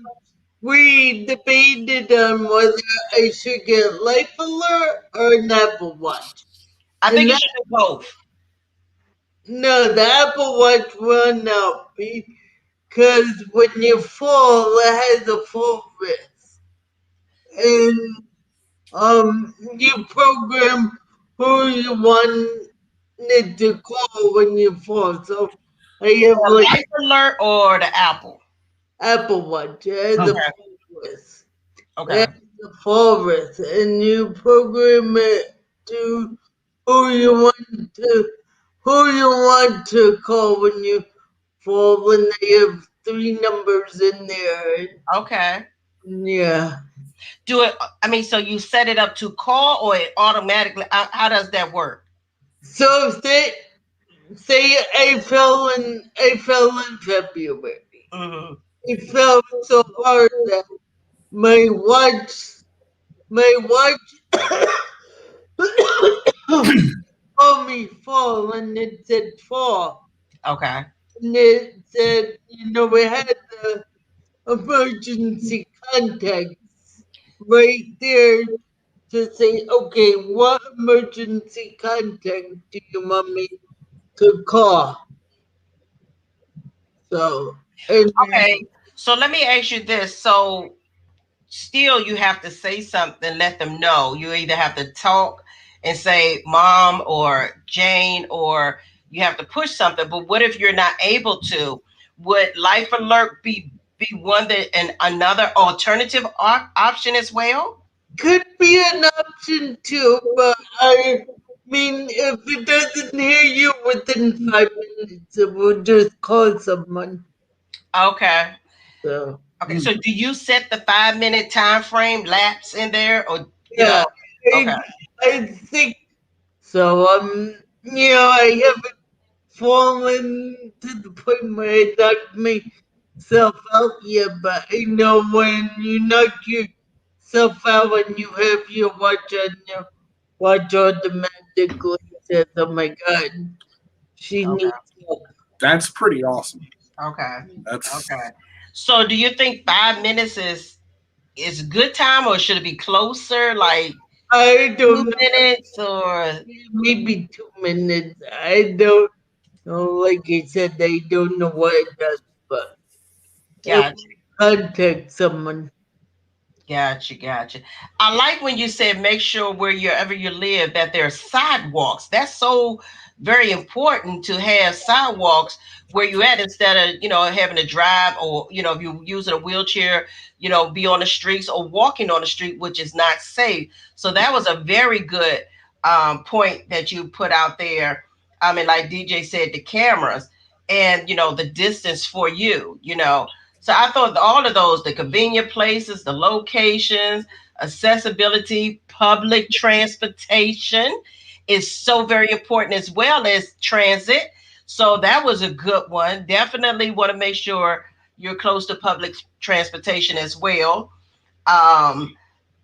we debated on whether I should get Life Alert or an Apple Watch. I think And you that, should do both. no, the Apple Watch run out because when you fall, it has a fall risk. And you program who you wanted to call when you fall. So I have like Life alert or the Apple. Apple Watch. It has a Okay. fall risk. It Okay. has a fall risk. And you program it to who you want to call when you fall, when they have three numbers in there. Okay. Yeah. Do it. I mean, so you set it up to call, or it automatically? How does that work? So say I fell in February. Mm-hmm. I fell so hard that my watch saw me fall, and it said fall. Okay. And it said, we had the emergency contacts right there to say, okay, what emergency contact do you want me to call? So, and Okay. So let me ask you this. So still you have to say something, let them know. You either have to talk and say mom or Jane, or you have to push something. But what if you're not able to? Would life alert be one that, and another alternative option as well? could be an option too, but I mean, if it doesn't hear you within 5 minutes, it will just call someone. Okay. So, Okay. So do you set the 5 minute time frame lapse in there, or yeah, okay. I think so. I haven't fallen to the point where I knocked myself out yet, but I know when you knock yourself out and you have your watch automatically says, "Oh my God, she Okay. needs help." That's pretty awesome. Okay. That's Okay. So do you think 5 minutes is good time, or should it be closer, like I don't two know, minutes or maybe 2 minutes. I don't know. Like I said, I don't know what it does, but it gotcha, will contact someone. gotcha. I like when you said make sure wherever you live that there are sidewalks. That's so very important to have sidewalks where you at, instead of having to drive, or if you're using a wheelchair, be on the streets or walking on the street, which is not safe. So that was a very good point that you put out there. I mean, like DJ said, the cameras and the distance for you. So I thought all of those, the convenient places, the locations, accessibility, public transportation is so very important, as well as transit. So that was a good one. Definitely want to make sure you're close to public transportation as well. Um,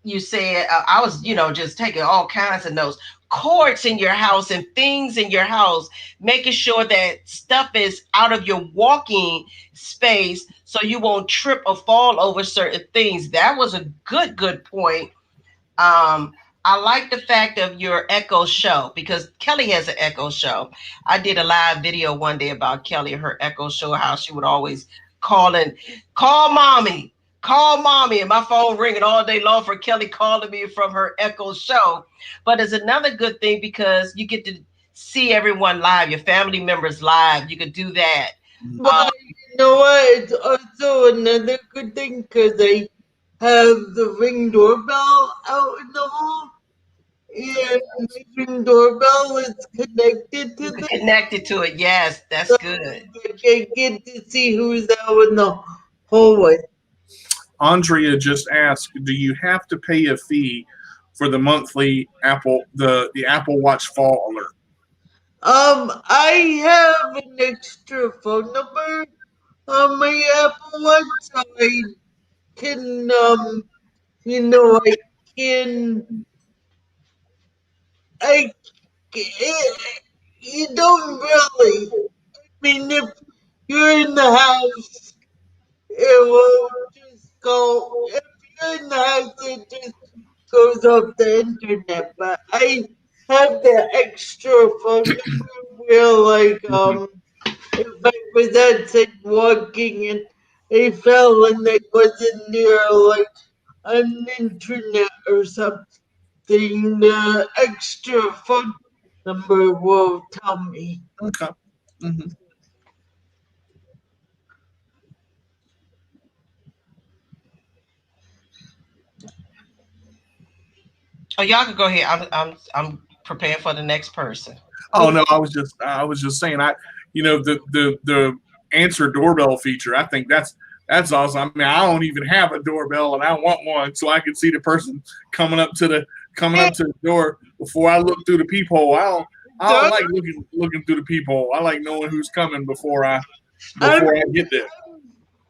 you said, I was, just taking all kinds of notes. Cords in your house and things in your house, making sure that stuff is out of your walking space so you won't trip or fall over certain things. That was a good point. I like the fact of your echo show, because Kelly has an echo show. I did a live video one day about Kelly, her echo show, how she would always call and call mommy, and my phone ringing all day long for Kelly calling me from her echo show. But it's another good thing because you get to see everyone live, your family members live. You could do that. But you know what? It's also another good thing because I have the Ring doorbell out in the hall, and my Ring doorbell is connected to You could this, connect it to it. Yes, that's so good. I get to see who's out in the hallway. Andrea just asked, do you have to pay a fee for the monthly the Apple Watch Fall Alert? I have an extra phone number on my Apple Watch, so I can, I can, I, you don't really. I mean, if you're in the house, it will just go. If you're in the house, it just goes off the internet. But I have the extra phone number where, like, Mhm. if I was outside walking and I fell and I wasn't near, like, an internet or something, the extra phone number will tell me. Okay. Hmm. Oh, y'all can go ahead. I'm prepare for the next person. Oh no, I was just saying, the answer doorbell feature. I think that's awesome. I mean, I don't even have a doorbell, and I want one so I can see the person coming up to the door before I look through the peephole. I don't like looking through the peephole. I like knowing who's coming before I get there.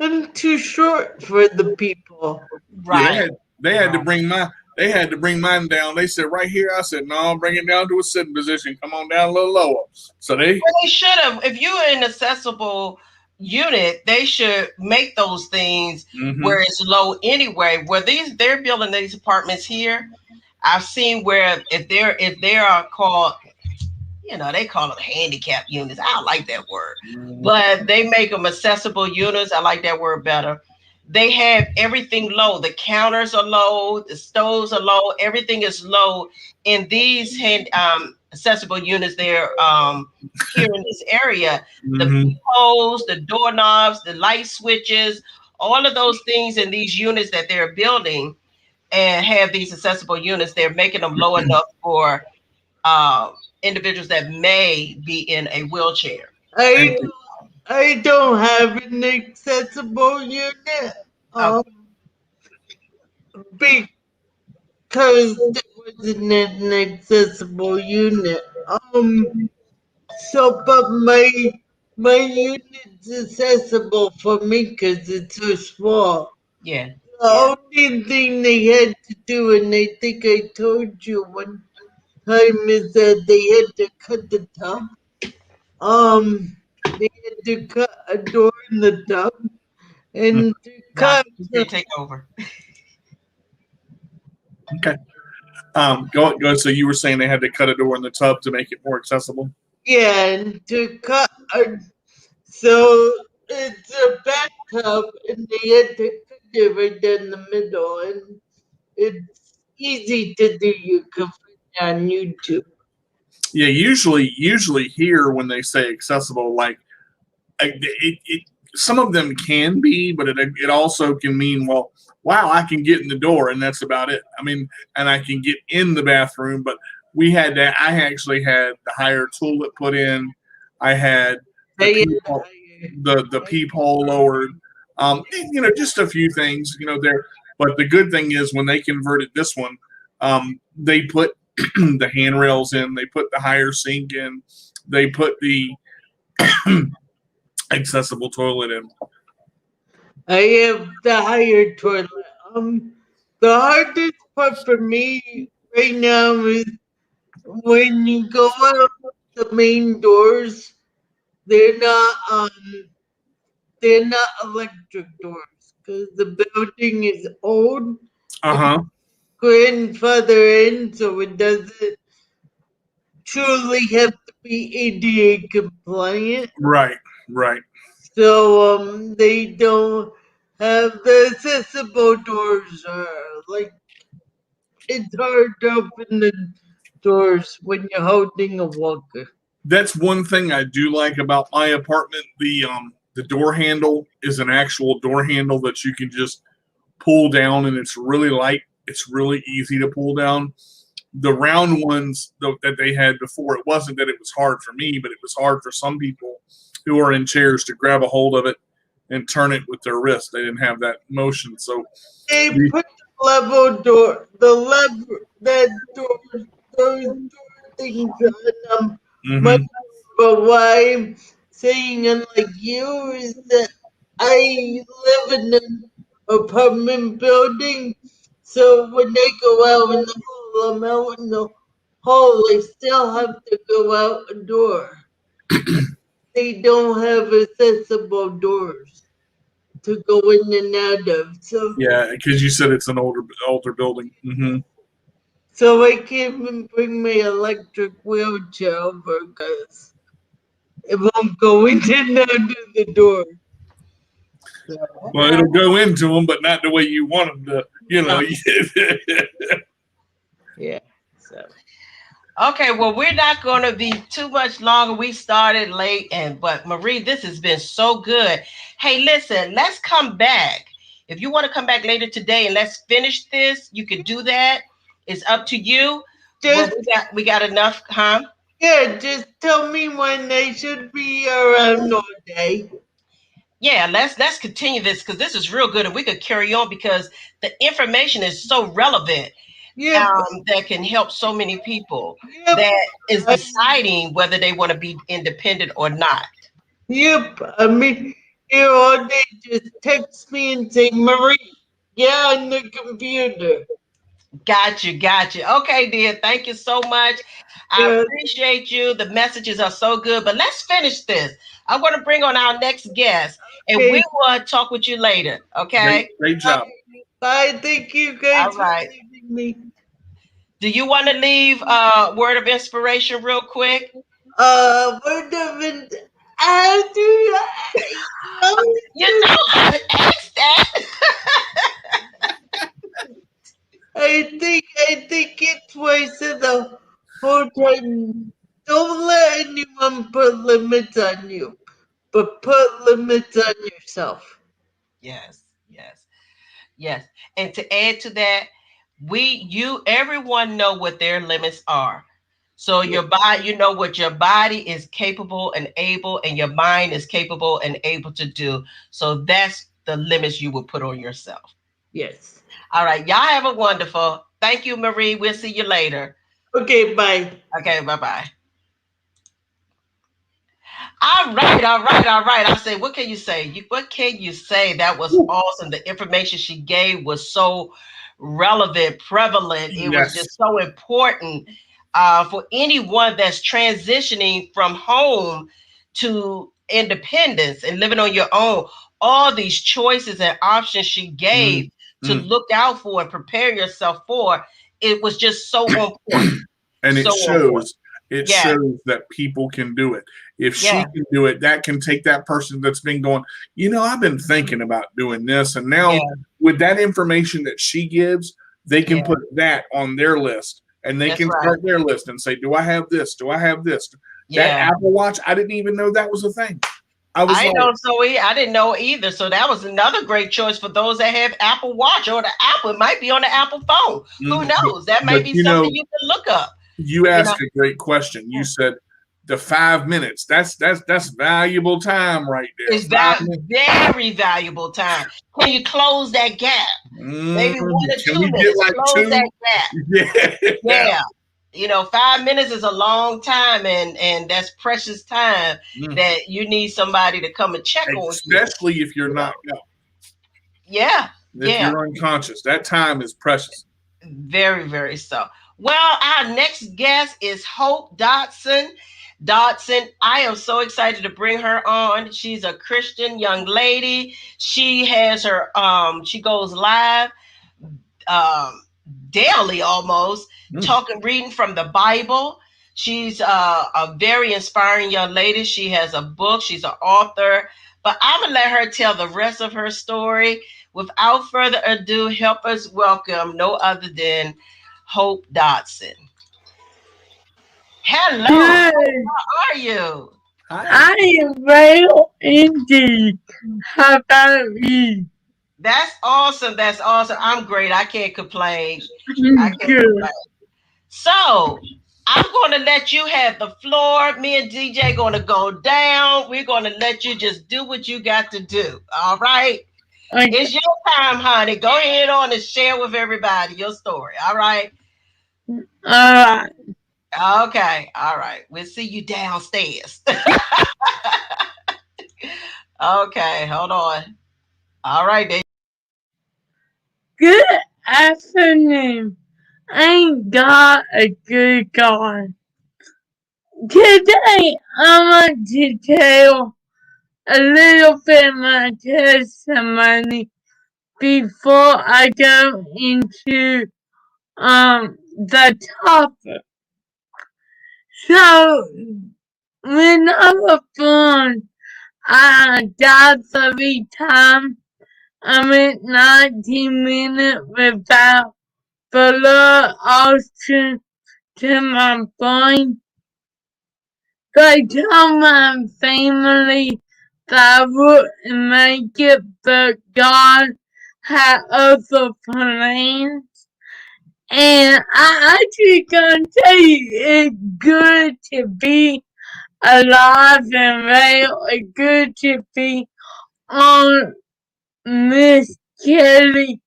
I'm too short for the people. Right. Yeah, they had to bring mine down. They said right here. I said no, bring it down to a sitting position. Come on down a little lower. So they should have. If you're in an accessible unit, they should make those things where it's low anyway. Where they're building these apartments here, I've seen where if they are called, they call them handicap units. I don't like that word, but they make them accessible units. I like that word better. They have everything low. The counters are low. The stoves are low. Everything is low in these accessible units. They're here in this area. The poles, the doorknobs, the light switches, all of those things in these units that they're building and have these accessible units. They're making them low enough for individuals that may be in a wheelchair. I don't have an accessible unit. Because there wasn't an accessible unit. So, but my unit's accessible for me because it's so small. Yeah. The only thing they had to do, and I think I told you one time, is that they had to cut the tub. They had to cut a door in the tub, and to cut. Take over. Okay. Go. So you were saying they had to cut a door in the tub to make it more accessible? Yeah, and to cut so it's a bathtub, and they had to cut it right down the middle, and it's easy to do. You can find it on YouTube. Yeah, usually here when they say accessible, like some of them can be, but it also can mean, well, wow, I can get in the door and that's about it. I mean, and I can get in the bathroom, but I actually had the higher toilet put in. I had the peephole lowered. Just a few things, there. But the good thing is when they converted this one, they put the handrails in, they put the higher sink in, they put the accessible toilet in. I have the higher toilet. The hardest part for me right now is when you go out the main doors, they're not electric doors because the building is old. Grandfather in, so it doesn't truly have to be ADA compliant. Right. So they don't have the accessible doors. It's hard to open the doors when you're holding a walker. That's one thing I do like about my apartment. The door handle is an actual door handle that you can just pull down, and it's really light. It's really easy to pull down. The round ones that they had before, it wasn't that it was hard for me, but it was hard for some people who are in chairs to grab a hold of it and turn it with their wrist. They didn't have that motion. So they put the level door, those door things on them. But why I'm saying unlike you is that I live in an apartment building, so when they go out in the hall, I'm out in the hall, I still have to go out a door. They don't have accessible doors to go in and out of. So yeah, because you said it's an older building. So I can't even bring my electric wheelchair over because it won't go in and out of the door. So, well, it'll go into them, but not the way you want them to. Yeah. So. Okay, well, we're not going to be too much longer. We started late, but Marie, this has been so good. Hey, listen, let's come back. If you want to come back later today and let's finish this, you can do that. It's up to you. Well, Just we got enough, huh? yeah, just tell me when they should be around all day. Yeah, let's continue this because this is real good, and we could carry on because the information is so relevant. Yep, That can help so many people yep, that is I, deciding whether they want to be independent or not. yep. I mean, you all day just text me and say, Marie, get on the computer. Got you. Okay, dear. Thank you so much. I Yeah, appreciate you. The messages are so good. But let's finish this. I'm going to bring on our next guest, and we okay. will talk with you later. Okay. Great job. Bye. Thank you guys All for right. leaving me. Do you want to leave word of inspiration real quick? Word of it. I do. You know I asked that. I think it's wasted the whole time. Don't let anyone put limits on you, but put limits on yourself. Yes, yes, yes. And to add to that, everyone know what their limits are. So Yeah. your body, you know what your body is capable and able, and your mind is capable and able to do. So that's the limits you will put on yourself. Yes. All right. Y'all have a wonderful. Thank you, Marie. We'll see you later. Okay, bye. Okay, bye-bye. All right. I say, what can you say? What can you say? That was awesome. The information she gave was so relevant, prevalent. It was Yes. just so important for anyone that's transitioning from home to independence and living on your own. All these choices and options she gave to look out for and prepare yourself for, it was just so on point. And So on point. it Yeah. shows that people can do it. If she Yeah. can do it, that can take that person that's been going, I've been thinking about doing this. And now Yeah. with that information that she gives, they can Yeah. put that on their list and they That's can right. start their list and say, do I have this? Do I have this? That Yeah. Apple Watch, I didn't even know that was a thing. I didn't know either. So that was another great choice for those that have Apple Watch or the Apple. It might be on the Apple phone. Who knows? That might be something you can look up. You asked a great question. You said the 5 minutes. That's valuable time right there. It's very valuable time. Can you close that gap? Maybe 1 or 2 minutes. Like close 2? that gap. Yeah. 5 minutes is a long time, and that's precious time that you need somebody to come and check on you. Especially if you're knocked out. Yeah. If you're unconscious, that time is precious. Very, very so. Well, our next guest is Hope Dotson. Dodson, I am so excited to bring her on. She's a Christian young lady. She has her she goes live daily almost, reading from the Bible. She's a very inspiring young lady. She has a book. She's an author. But I'm going to let her tell the rest of her story. Without further ado, help us welcome no other than Hope Dotson. Hello. Hi. How are you? Hi. I am well indeed. How about you? That's awesome. That's awesome. I'm great. I can't complain. Good. So I'm going to let you have the floor. Me and DJ going to go down. We're going to let you just do what you got to do. All right. Okay. It's your time, honey. Go ahead on and share with everybody your story. All right. All right. Okay. All right. We'll see you downstairs. Okay. Hold on. All right. Then. Good afternoon. Ain't God a good God? Today, I want to tell a little bit of my testimony before I go into the topic. So, when I was born, I died 3 times. I went 19 minutes without blood oxygen to my brain. They told my family that I wouldn't make it, but God had other plans. And I actually gonna tell you, it's good to be alive and well. It's good to be on Miss Kelly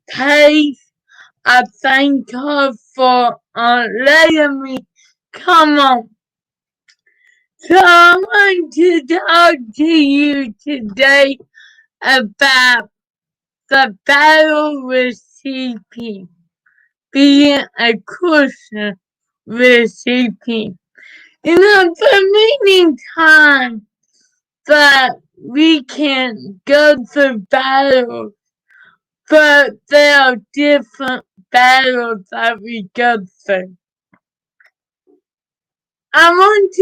page. I thank her for letting me come on. So I want to talk to you today about the battle with CP, being a Christian with CP. You know, for many times that we can go through battles, but there are different battles that we go through. I want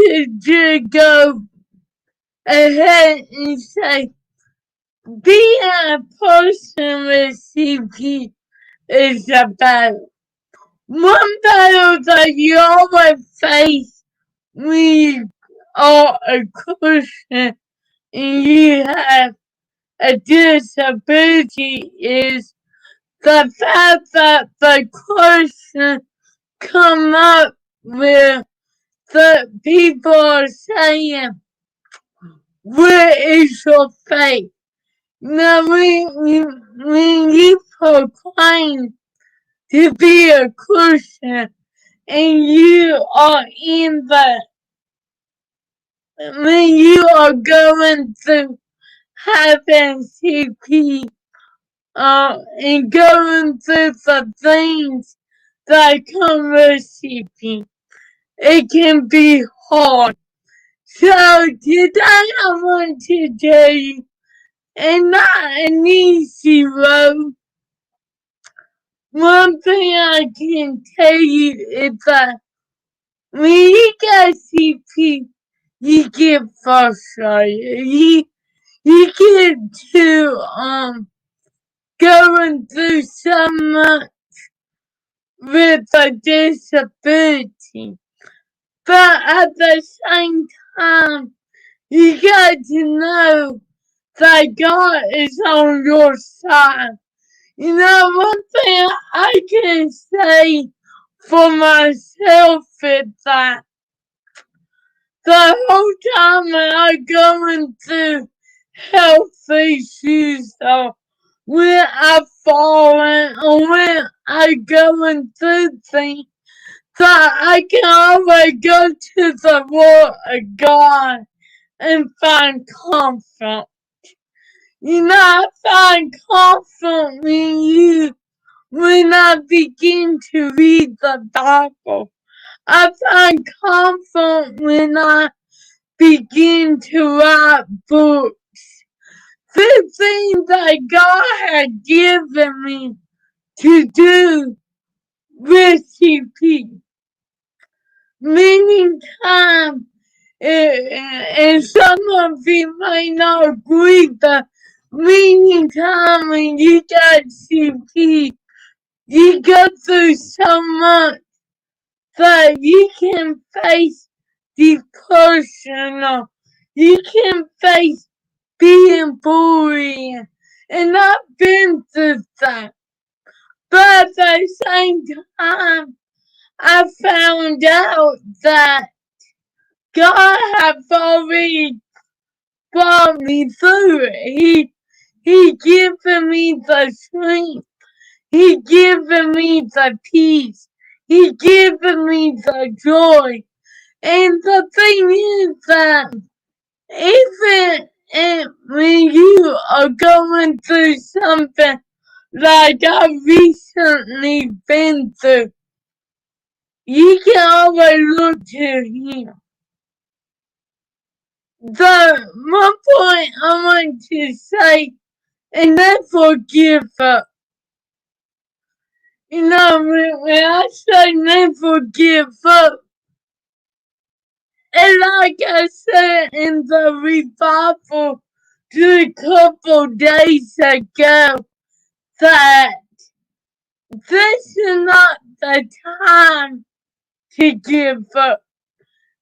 to go ahead and say, being a person with CP is a battle. One battle that you always face when you are a Christian and you have a disability is the fact that the question come up with the people are saying, where is your faith? Now when you proclaim to be a Christian and you are when you are going through having CP and going through the things that come with CP, it can be hard. So today I want to tell you, and not an easy road. One thing I can tell you is that when you get CP, you get frustrated. You get to going through so much with a disability. But at the same time, you got to know that God is on your side. You know, one thing I can say for myself is that the whole time when I'm going through health issues or when I'm falling or when I'm going through things, that I can always go to the Word of God and find comfort. You know, I find comfort when I begin to read the Bible. I find comfort when I begin to write books. The things that God had given me to do with CP. Many times, and some of you might not agree, but many times when you got CP, you go through so much that you can face depression or you can face being bullied. And I've been through that. But at the same time, I found out that God has already brought me through it. He given me the strength. He given me the peace. He given me the joy. And the thing is that even when you are going through something like I've recently been through, you can always look to Him. The one point I want to say, and never give up. You know, when I say never give up, and like I said in the revival just a couple days ago, that this is not the time to give up.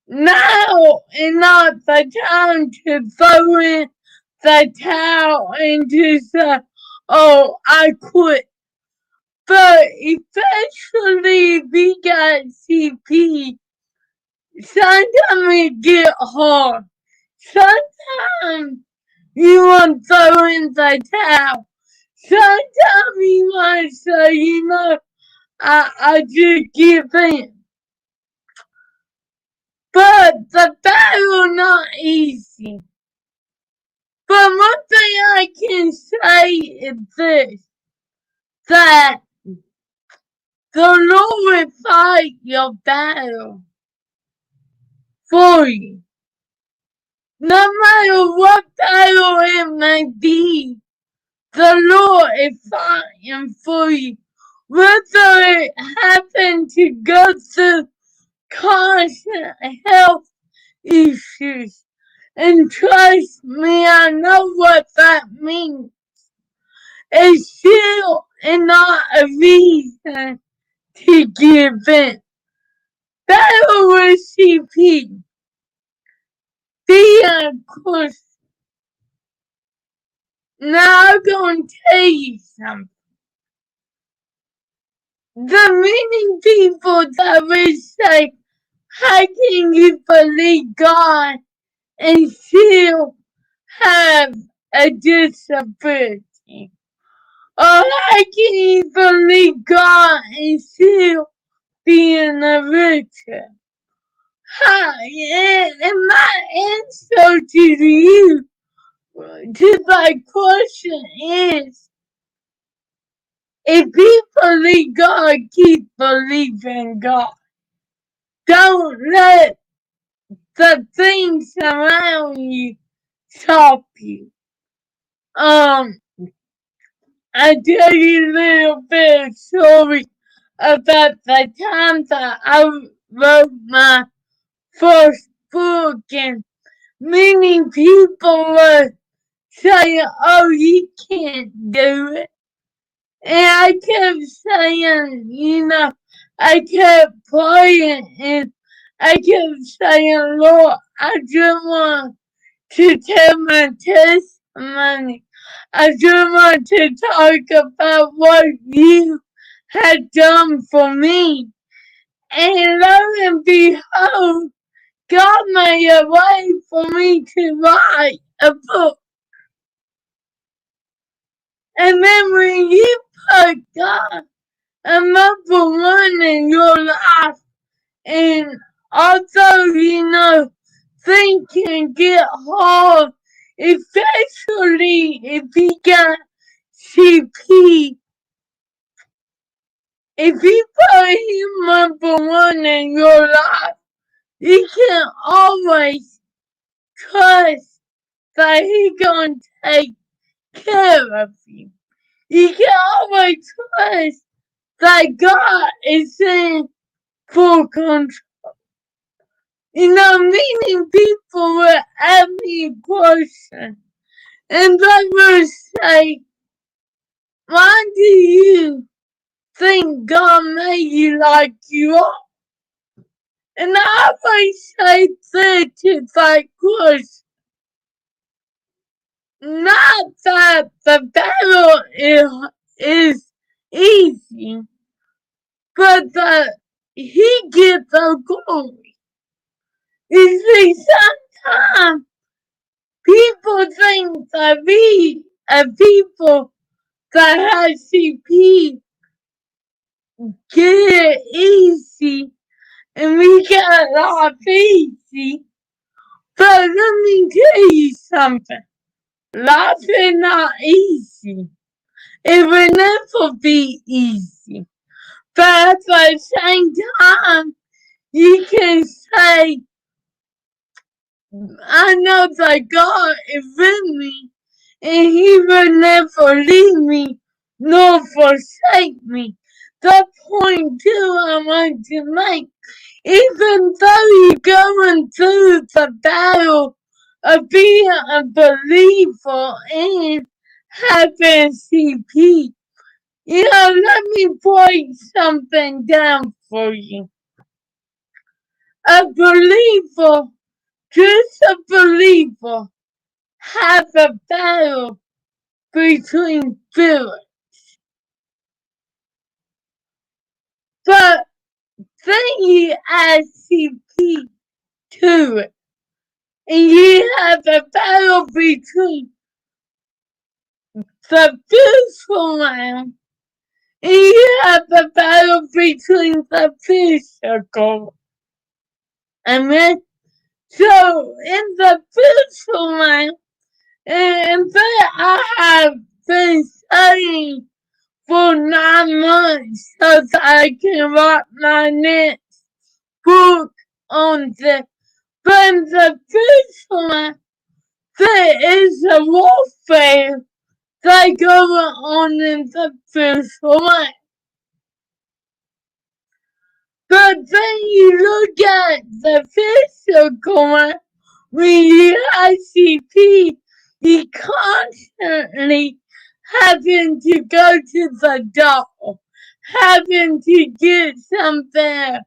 Now is not the time to throw in the towel and to say, oh, I quit. But especially if you got CP, sometimes it get hard. Sometimes you want to throw in the towel. Sometimes you want to say, you know, I just give in. But the battle not easy. But one thing I can say is this, that the Lord will fight your battle for you. No matter what battle it may be, the Lord is fighting for you. Whether it happens to go through constant health issues. And trust me, I know what that means. It's still not a reason to give in. Battle with CP. Be a course. Now I'm going to tell you something. The many people that will say, how can you believe God and still have a disability? Or how can you believe God and still be in a wheelchair? And my answer to you, to my question is, if you believe God, keep believing God. Don't let the things around you stop you. I tell you a little bit of story about the time that I wrote my first book, and many people were saying, oh, you can't do it. And I kept saying, you know, I kept praying and I kept saying, Lord, I just want to tell my testimony. I just want to talk about what you had done for me. And lo and behold, God made a way for me to write a book. And then when you put God number one in your life, and although you know things can get hard, especially if you got CP, if you put him number one in your life, you can always trust that he's gonna take care of you. You can always trust that God is in full control. You know, many people will ask me a question, and they will say, why do you think God made you like you are? And I always say this to that question. Not that the battle is easy, but that he gets the glory. You see, sometimes people think that we, people that have CP, get it easy, and we get life easy. But let me tell you something. Life is not easy. It will never be easy. But at the same time, you can say, I know that God is with me, and He will never leave me nor forsake me. The point too I want to make, even though you're going through the battle of being a believer and having CP, you know, let me break something down for you. A believer, just a believer, have a battle between feelings. But then you add CP to it, and you have a battle between the physical realm, and you have a battle between the physical. Amen. So in the physical realm, and then I have been studying for 9 months so that I can write my next book on this. But in the physical realm, there is a warfare that going on in the physical realm. But then you look at the physical realm, when you ICP, you constantly having to go to the doctor, having to get something,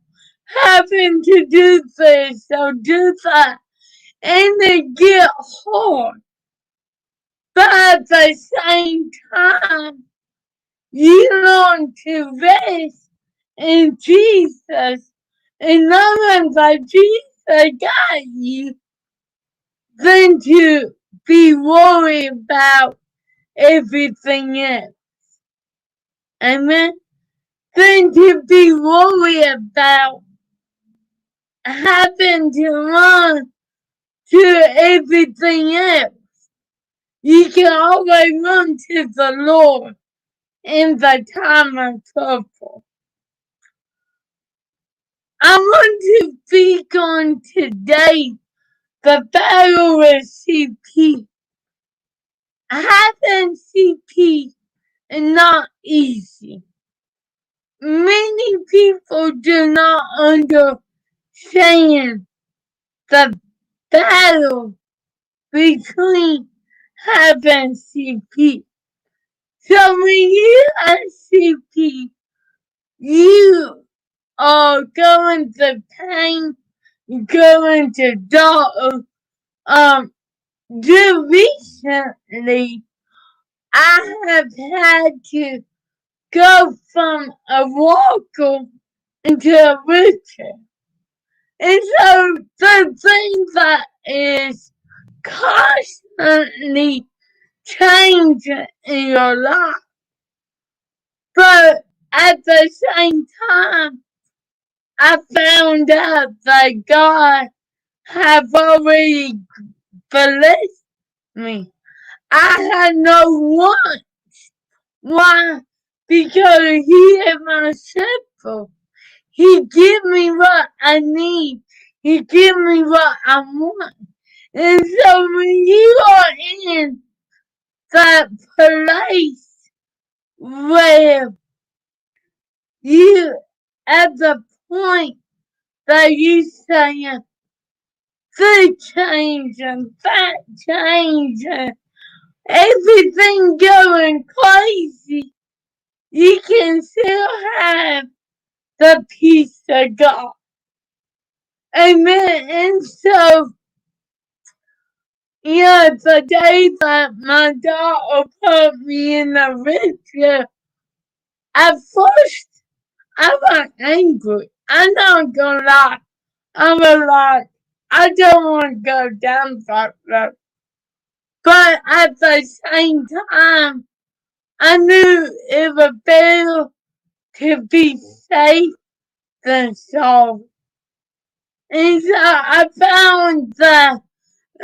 having to do this or do that, and it get hard. But at the same time, you learn to rest in Jesus and knowing that Jesus got you than to be worried about everything else. Amen. Than to be worried about having to run to everything else. You can always run to the Lord in the time of trouble. I want to speak on today the battle with CP. Having CP is not easy. Many people do not understand the battle between having CP. So when you have CP, you are going to pain, going to doctor. Just recently, I have had to go from a walker into a wheelchair. And so the thing that is constantly changing in your life. But at the same time, I found out that God have already blessed me. I had no want. Why? Because He is my shepherd. He give me what I need. He give me what I want. And so when you are in that place where you at the point that you saying this changing, that changing, everything going crazy, you can still have the peace of God. Amen. And so, the day that my daughter put me in the wheelchair, at first I was angry. I'm not gonna lie. I was like, I don't want to go down that road. But at the same time, I knew it was better to be safe than sorry. And so I found that,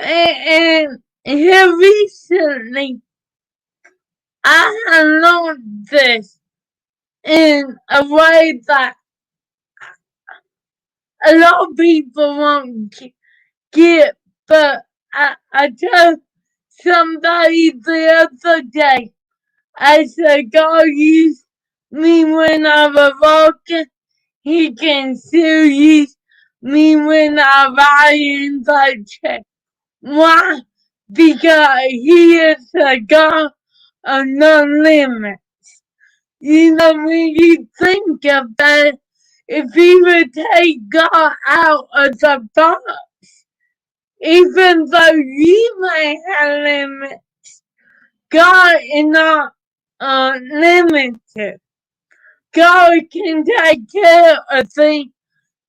and here recently, I have learned this in a way that a lot of people won't get, but I told somebody the other day, I said, God used me when I was walking. He can still use me when I ride in the chair. Why? Because He is a God of no limit. When you think about it, if He would take God out of the box, even though you may have limits, God is not limited. God can take care of things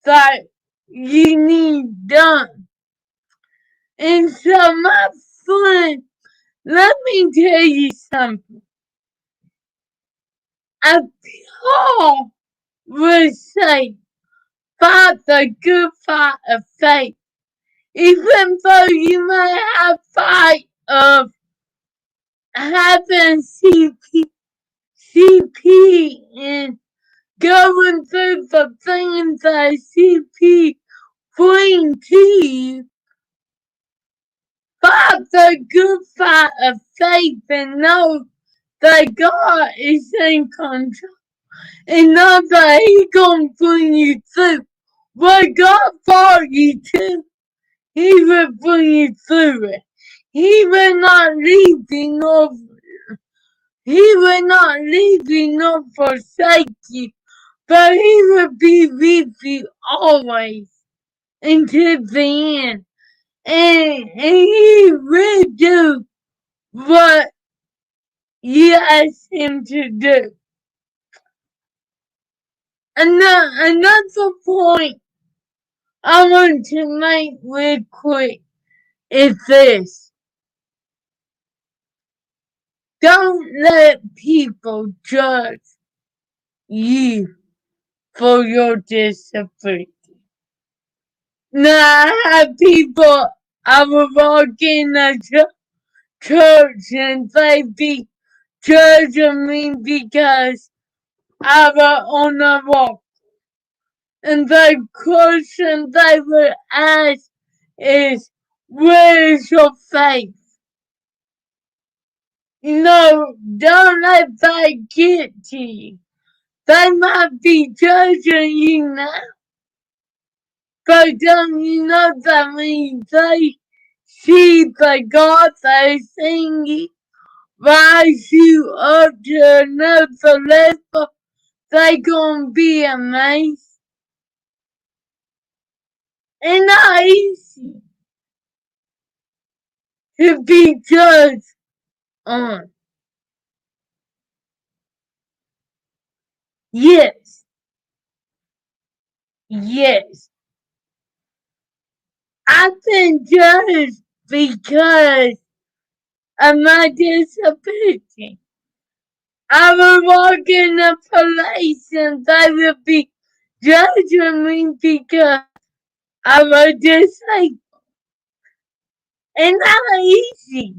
that you need done. And so, my friend, let me tell you something. Paul would say, fight the good fight of faith. Even though you may have fight of having CP and going through the things that CP bring to you, fight the good fight of faith and know that God is in control and know that He gonna bring you through. What God brought you to, He will bring you through it. He will not leave you nor forsake you, but He will be with you always until the end. And He will do what you ask Him to do. Another point I want to make real quick is this. Don't let people judge you for your disability. Now, I have people, I will walk in a church and they be judging me because I was on a walk. And the question they would ask is, where's your faith? Don't let that get to you. They might be judging you now, but don't you know that when they see the God they sing you rise you up to another level, they gonna be amazed. It's not easy to be judged on. Yes. I've been judged because of my disability. I would walk in a place and they would be judging me because I was disabled. It's not easy.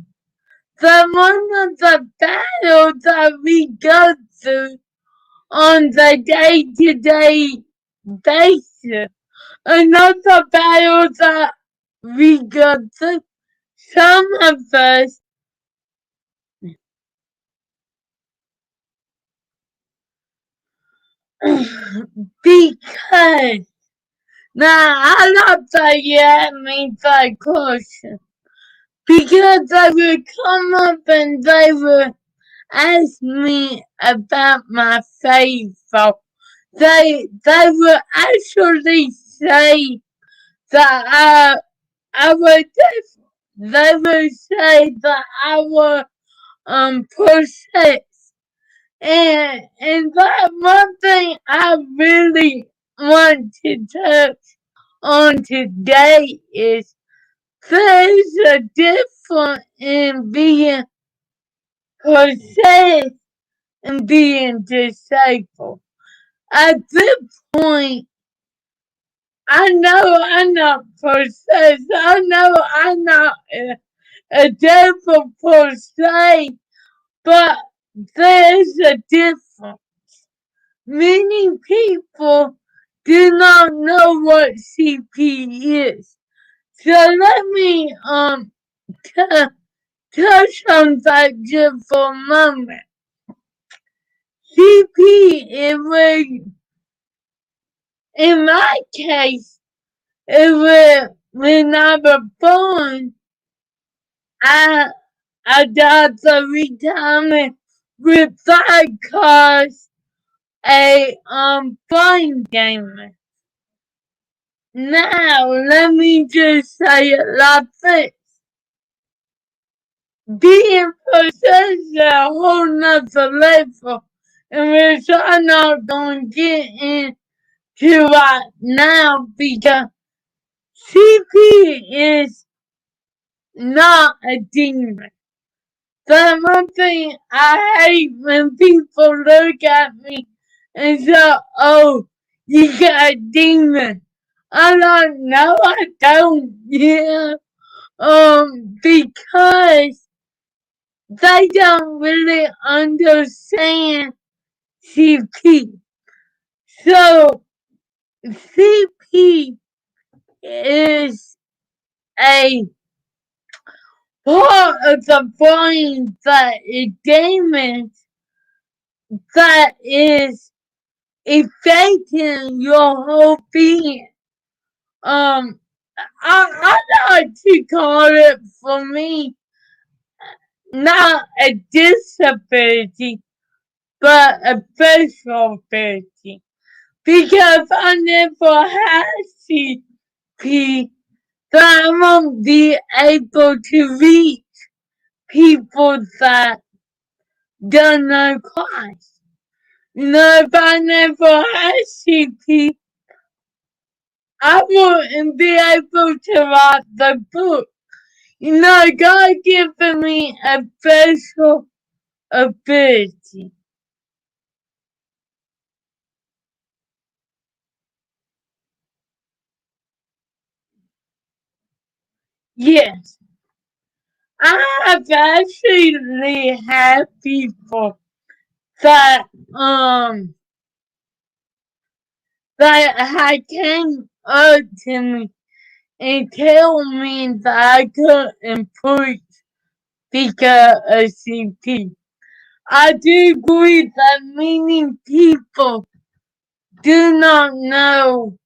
One of the battles that we go through on the day-to-day basis. Another battle that we go through, some of us because now I love that you asked me that question. Because they would come up and they would ask me about my faith. They would actually say that I was different. They would say that I was possessed. And that one thing I really want to touch on today is there's a difference in being possessed and being disabled. At this point, I know I'm not possessed. I know I'm not a devil per se, but there's a difference. Many people do not know what CP is. So let me touch on that just for a moment. CP in my case, when I was born, I got the retirement with that cause a brain damage. Now let me just say it like this. Being possessed at a whole nother level which I'm not going to get into right now because CP is not a demon. But one thing I hate when people look at me and say, "Oh, you got a demon." I'm like, no, I don't. Yeah. Because they don't really understand CP. So CP is a part of the brain that is damaged, that is affecting your whole being. I like to call it, for me, not a disability, but a special ability. Because I never had CP, that I won't be able to reach people that don't know Christ. You know, if I never had CP, I wouldn't be able to write the book. You know, God given me a special ability. Yes, I have actually had people that had came up to me and tell me that I couldn't preach because of CP. I do believe that many people do not know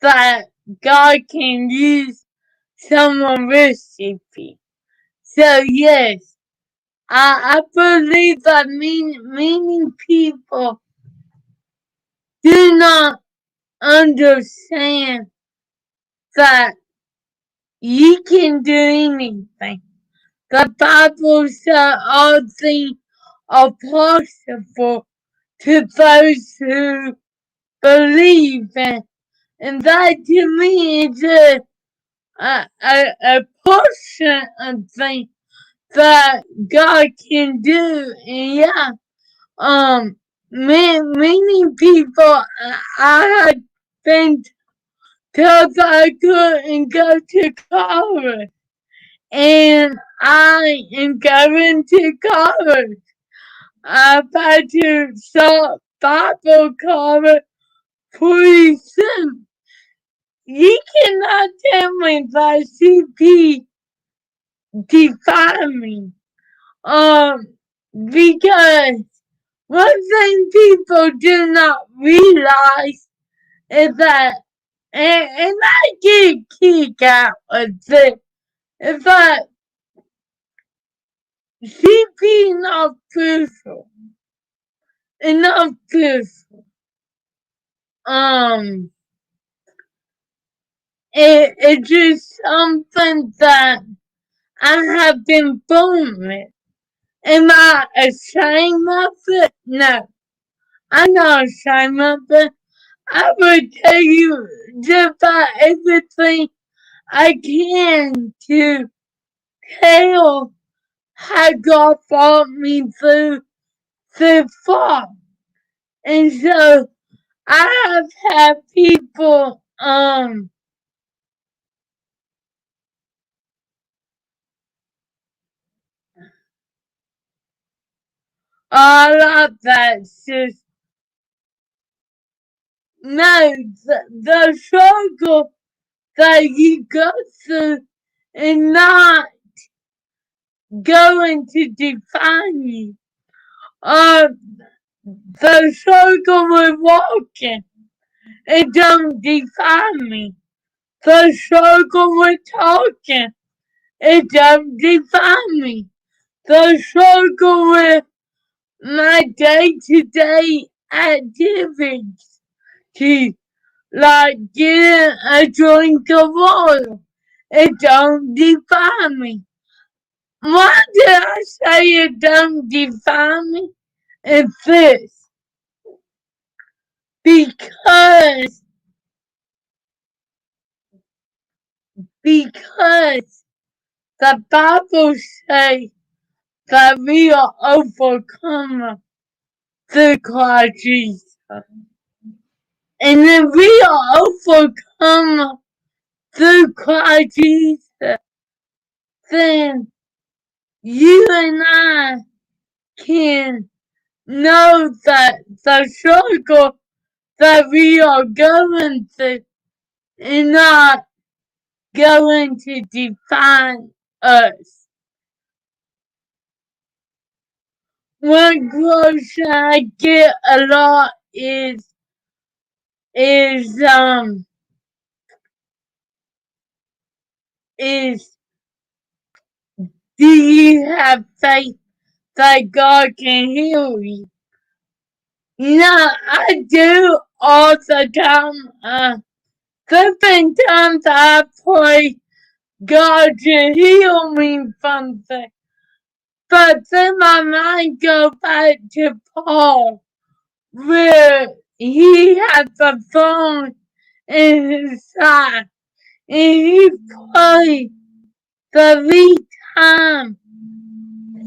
that God can use someone with CP. So yes, I believe that many people do not understand that you can do anything. The Bible says all things are possible to those who believe, and that to me is a portion of things that God can do. And yeah, many people I had been told that I couldn't go to college, and I am going to college. I've had to start Bible college pretty soon. You cannot tell me that CP define me. Because one thing people do not realize is that, and I get a kick out of this, is that CP not crucial. It's not crucial. It's just something that I have been born with. Am I ashamed of it? No, I'm not ashamed of it. I would tell you just about everything I can to tell how God brought me through the fall. And so I have had people all of that just know the struggle that you go through is not going to define you. The struggle with walking, it don't define me. The struggle with talking, it don't define me. The struggle with my day-to-day activities, like getting a drink of water, it don't define me. Why did I say it don't define me? is this, because the Bible says that we are overcome through Christ Jesus. And if we are overcome through Christ Jesus, then you and I can know that the struggle that we are going through is not going to define us. One question I get a lot is do you have faith that God can heal you? I do all the time. There's been times I pray God to heal me from things. But then my mind goes back to Paul, where he had the thorn in his side, and he prayed 3 times,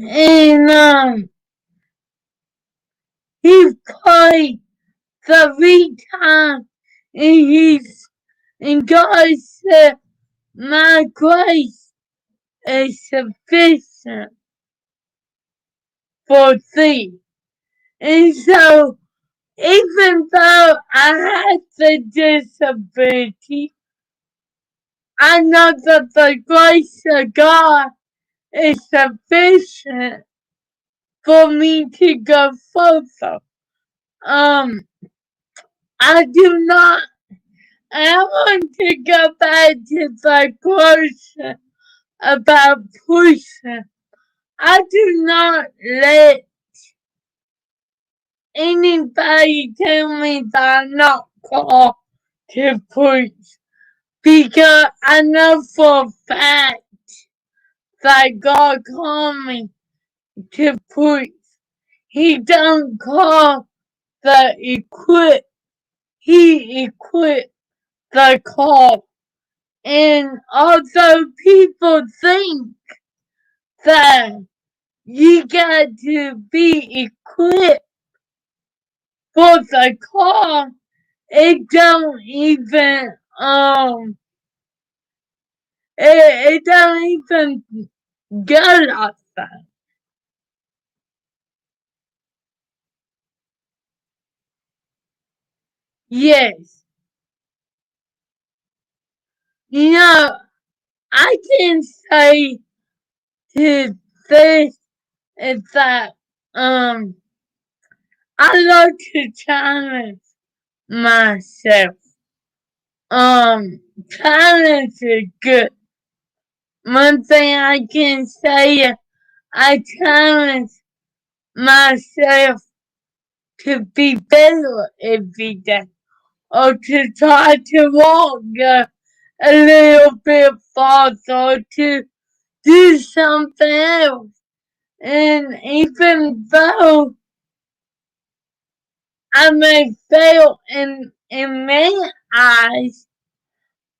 and he prayed 3 times, and God said, "My grace is sufficient for thee." And so, even though I had the disability, I know that the grace of God is sufficient for me to go further. I do not. I want to go back to the question about pushing. I do not let anybody tell me that I'm not called to push, because I know for a fact that God called me to push. He don't call the equip. He equipped the call. And although people think that you got to be equipped for the call, it don't even it don't even go like that. Yes. I can say to this is that I love to challenge myself. Challenge is good. One thing I can say, I challenge myself to be better every day, or to try to walk a little bit farther, to do something else. And even though I may fail in man's eyes,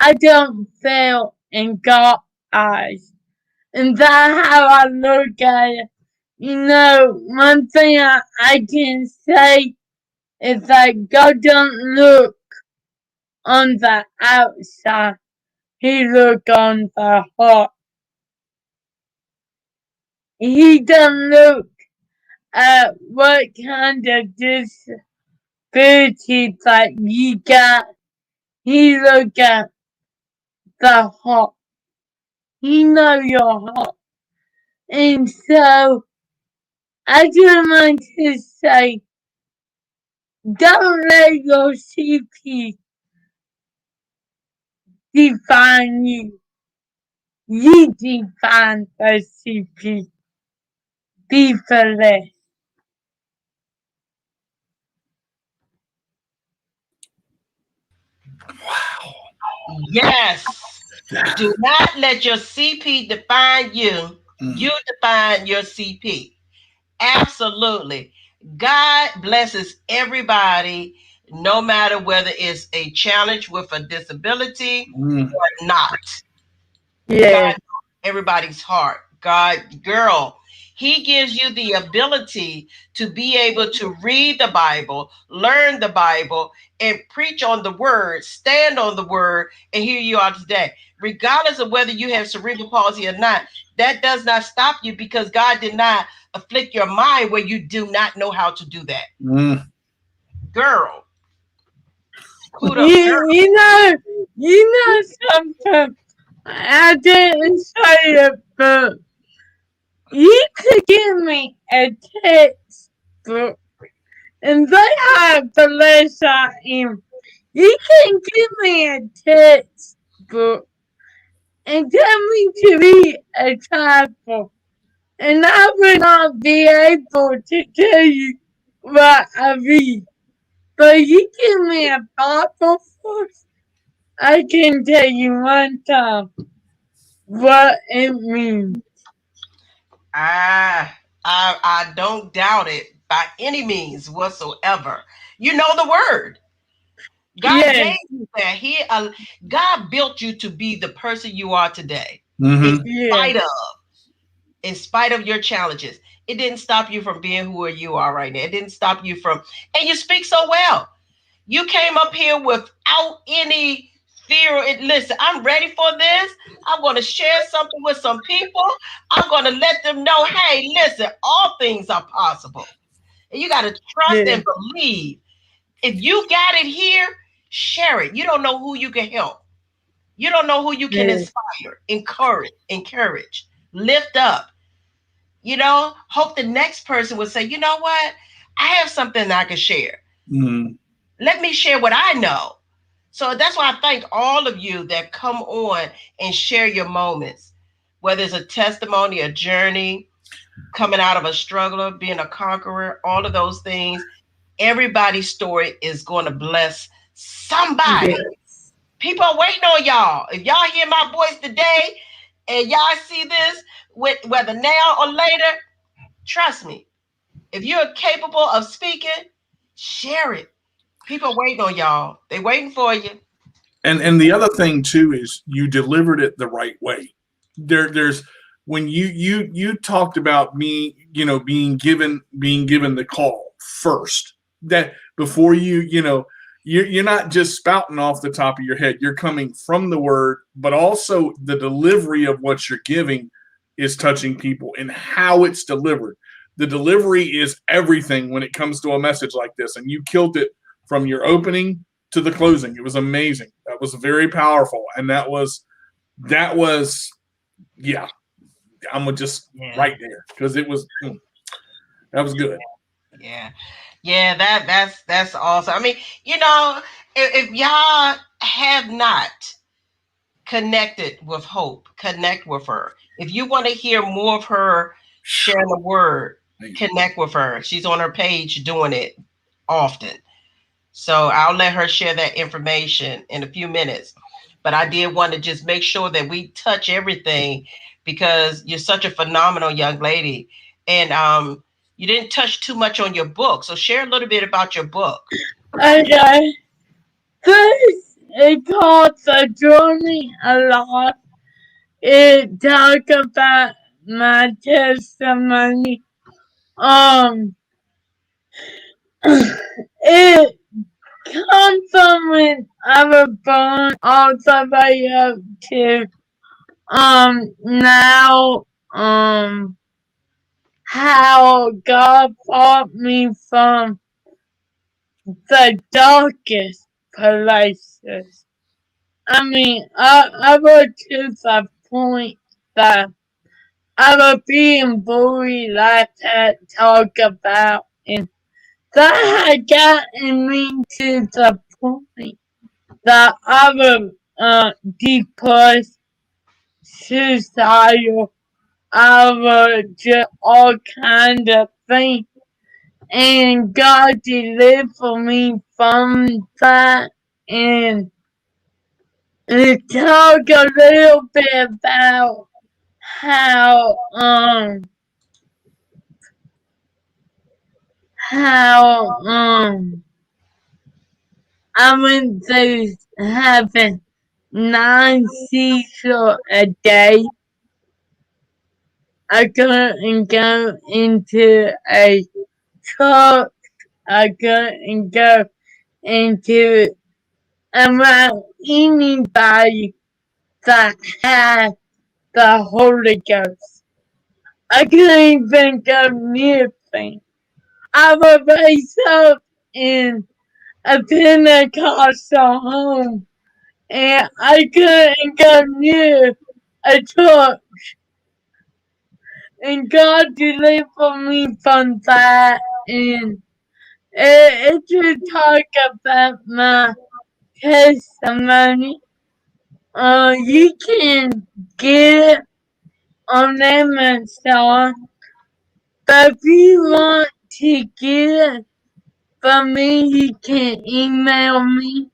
I don't fail in God's eyes. And that's how I look at it. One thing I can say is that God don't look on the outside. He look on the heart. He don't look at what kind of disability that you got. He look at the heart. He know your heart. And so, I just want to say, don't let your CP define you. You define the CP. Be fearless. Wow. Yes. Do not let your CP define you. You define your CP. Absolutely. God blesses everybody, no matter whether it's a challenge with a disability or not. Yeah. God, everybody's heart. God, girl, He gives you the ability to be able to read the Bible, learn the Bible, and preach on the word, stand on the word, and here you are today. Regardless of whether you have cerebral palsy or not, that does not stop you because God did not afflict your mind where you do not know how to do that. Girl, kudos. You know something. I didn't say it, but you could give me a textbook, and they have the less I am. You can give me a textbook and tell me to read a chapter, and I will not be able to tell you what I read. But you give me a Bible verse, I can tell you one time what it means. I don't doubt it by any means whatsoever. You know the word. God Yes. gave you that. God built you to be the person you are today. Yes. In spite of your challenges, it didn't stop you from being who you are right now. It didn't stop you from, and you speak so well. You came up here without any fear. Listen, I'm ready for this. I'm going to share something with some people. I'm going to let them know, hey, listen, all things are possible. And you got to trust Yes. and believe. If you got it here, share it. You don't know who you can help. You don't know who you can Yes. inspire, encourage, lift up. Hope the next person would say, you know what? I have something I can share. Let me share what I know. So that's why I thank all of you that come on and share your moments, whether it's a testimony, a journey, coming out of a struggler, being a conqueror, all of those things. Everybody's story is going to bless somebody. Yes. People are waiting on y'all. If y'all hear my voice today and y'all see this, whether now or later, trust me. If you're capable of speaking, share it. People are waiting on y'all. They waiting for you. And the other thing too is you delivered it the right way. There's when you talked about me, being given the call first. That before you're not just spouting off the top of your head. You're coming from the word, but also the delivery of what you're giving is touching people and how it's delivered. The delivery is everything when it comes to a message like this, and you killed it from your opening to the closing. It was amazing. That was very powerful, and that was yeah. I'm just right there because it was that was good. Yeah. That's awesome. I mean, if y'all have not connected with Hope, connect with her. If you want to hear more of her sharing the word, connect with her. She's on her page doing it often. So I'll let her share that information in a few minutes. But I did want to just make sure that we touch everything because you're such a phenomenal young lady. And you didn't touch too much on your book. So share a little bit about your book. Okay. This it called The Journey a lot. It talk about my testimony. It comes from when I was born all the way up to now how God brought me from the darkest places. I mean, I was to the point that I was being bullied like that talk about, and that had gotten me to the point that I was depressed, suicidal, I was just all kind of things. And God delivered me from that, and talk a little bit about how how I went through having 9 seizures a day. I couldn't go into a church. I couldn't go into around anybody that had the Holy Ghost. I couldn't even go near things. I was raised up in a Pentecostal home, and I couldn't go near a church. And God delivered me from that. And it to talk about my testimony. You can get it on Amazon, but if you want to get it from me, you can email me.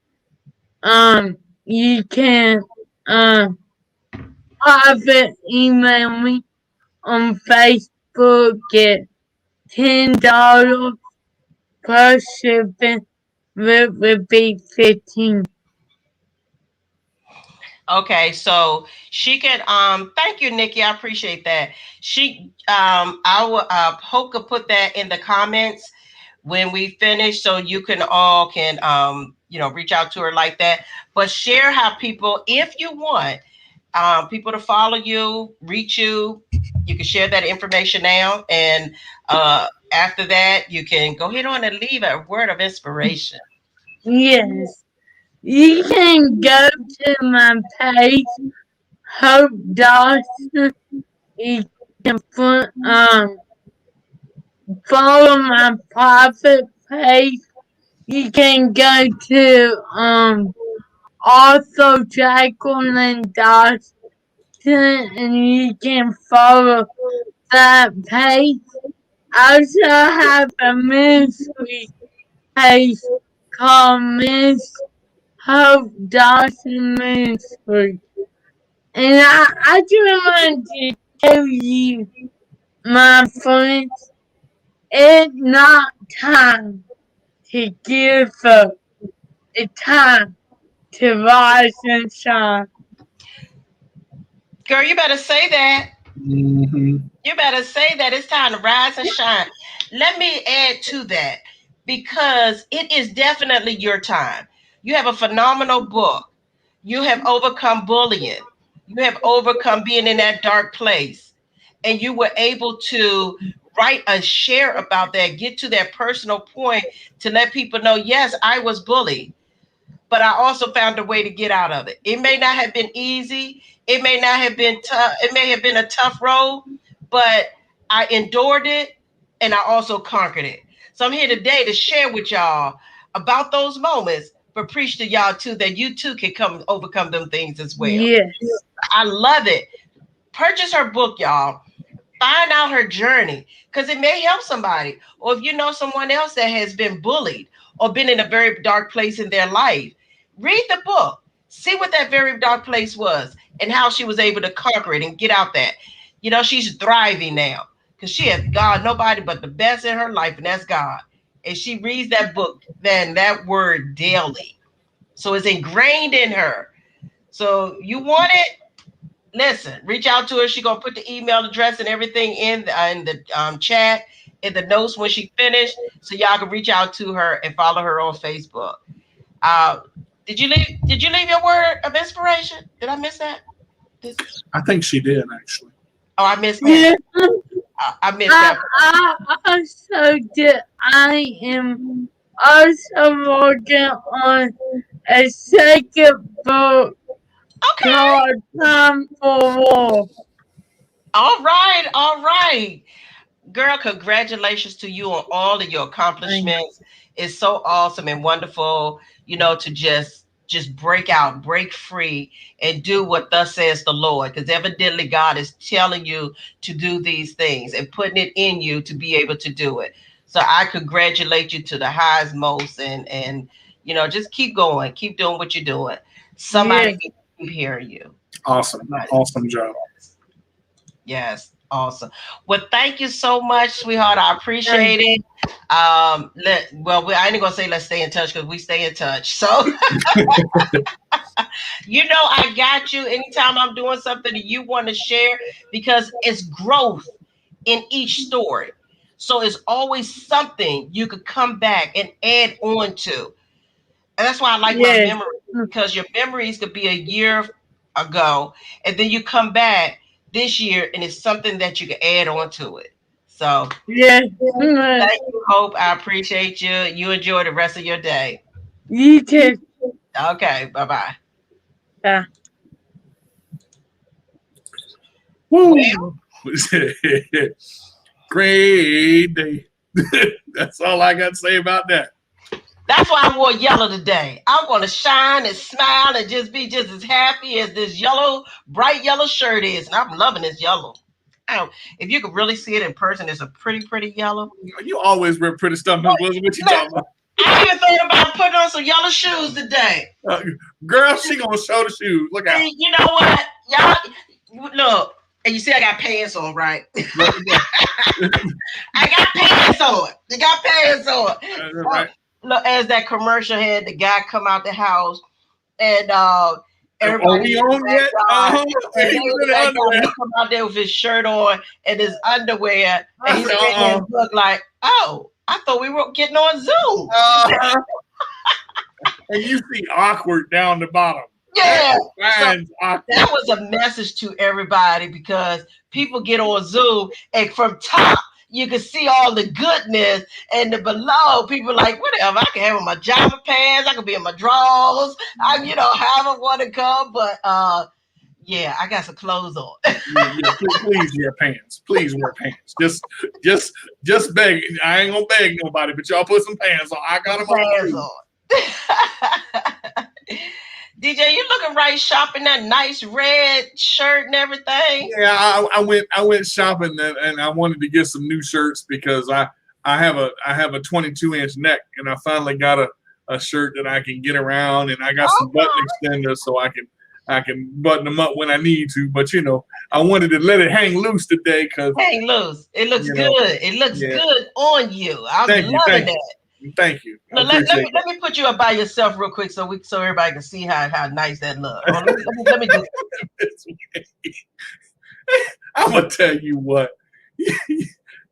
You can private email me on Facebook at $10 plus shipping. It would be 15. Okay, so she can thank you, Nikki. I appreciate that. I will hope to put that in the comments when we finish, so you can all reach out to her like that. But share how people, if you want people to follow you, reach you, you can share that information now, and after that you can go ahead on and leave a word of inspiration. Yes. You can go to my page, Hope Dodson. You can follow my private page. You can go to also Jacqueline Dodson, and you can follow that page. I also have a ministry page called Miss Hope Dawson Ministry. And I just want to tell you, my friends, it's not time to give up. It's time to rise and shine. Girl, you better say that. Mm-hmm. You better say that. It's time to rise and shine. Let me add to that, because it is definitely your time. You have a phenomenal book. You have overcome bullying. You have overcome being in that dark place. And you were able to write a share about that, get to that personal point to let people know, yes, I was bullied, but I also found a way to get out of it. It may not have been easy. It may not have been tough. It may have been a tough road, but I endured it and I also conquered it. So I'm here today to share with y'all about those moments, but preach to y'all too that you too can come overcome them things as well. Yes. I love it. Purchase her book, y'all. Find out her journey, because it may help somebody. Or if you know someone else that has been bullied or been in a very dark place in their life, read the book. See what that very dark place was and how she was able to conquer it and get out that. She's thriving now because she has God, nobody but the best in her life, and that's God. And she reads that book, then that word daily. So it's ingrained in her. So you want it? Listen, reach out to her. She's gonna put the email address and everything in the chat, in the notes when she finished, so y'all can reach out to her and follow her on Facebook. Uh, did you leave your word of inspiration? Did I miss that? I think she did, actually. Oh, I missed Yeah. that. I missed that. I also did. I am also working on a second book Okay. called Time for War. All right. All right. Girl, congratulations to you on all of your accomplishments. It's so awesome and wonderful, to just break out, break free, and do what thus says the Lord. Because evidently God is telling you to do these things and putting it in you to be able to do it. So I congratulate you to the highest most, and just keep going, keep doing what you're doing. Somebody Yes. keep hearing you. Awesome. Somebody. Awesome job. Yes, awesome. Well, thank you so much, sweetheart. I appreciate it. I ain't gonna say let's stay in touch because we stay in touch. So I got you anytime I'm doing something that you want to share, because it's growth in each story. So it's always something you could come back and add on to. And that's why I like my memory, because your memories could be a year ago, and then you come back this year and it's something that you can add on to it. So Yeah. thank you, Hope. I appreciate you. You enjoy the rest of your day. You too. Okay, bye-bye. Woo. Great day. That's all I got to say about that. That's why I wore yellow today. I'm going to shine and smile and just be just as happy as this bright yellow shirt is. And I'm loving this yellow. If you could really see it in person, it's a pretty, pretty yellow. You always wear pretty stuff, Miss Wilson. What you talking about? I even thought about putting on some yellow shoes today. Girl, she going to show the shoes. Look out. You know what? Y'all, look. And you see I got pants on, right? I got pants on. You got pants on. Right. Look, as that commercial had the guy come out the house and everybody on yet? He come out there with his shirt on and his underwear, and he's look like, oh, I thought we were getting on Zoom. And you see awkward down the bottom. Yeah, so that was a message to everybody, because people get on Zoom and from top you can see all the goodness, and the below people like, whatever, I can have on my jumper pants, I can be in my drawers, I however want to come, but yeah, I got some clothes on. Please wear pants. Please wear pants. Just beg. I ain't gonna beg nobody, but y'all put some pants on. I got them pants on. DJ, you looking right, shopping that nice red shirt and everything. Yeah, I went shopping and I wanted to get some new shirts because I have a 22-inch neck, and I finally got a shirt that I can get around, and I got some button extenders so I can button them up when I need to. But I wanted to let it hang loose today because hang loose. It looks good. It looks good on you. I'm loving that. Thank you. No, let me put you up by yourself real quick so everybody can see how nice that looks. Let me do it. I'm gonna tell you what,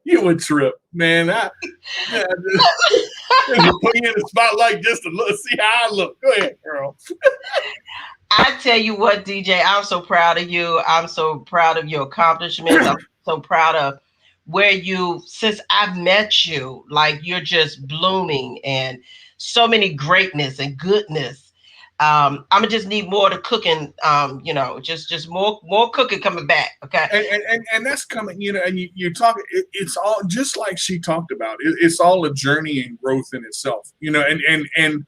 you a trip, man. I put you in the spotlight just to see how I look. Go ahead, girl. I tell you what, DJ, I'm so proud of you. I'm so proud of your accomplishments. I'm so proud of where since I've met you, like you're just blooming and so many greatness and goodness. I'm gonna just need more to cooking, just more cooking coming back. Okay. And that's coming, and you talk, it's all just like she talked about. It's all a journey and growth in itself, and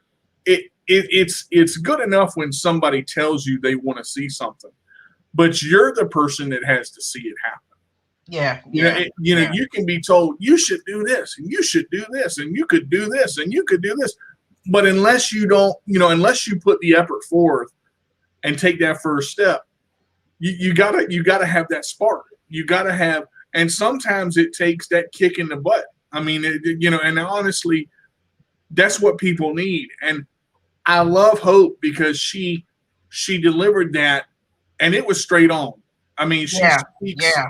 it's good enough when somebody tells you they want to see something, but you're the person that has to see it happen. Yeah. You can be told you should do this and you should do this and you could do this and you could do this. But unless you don't, unless you put the effort forth and take that first step, you gotta have that spark. You gotta have, and sometimes it takes that kick in the butt. I mean, and honestly, that's what people need. And I love Hope because she delivered that, and it was straight on. I mean, she speaks. Yeah.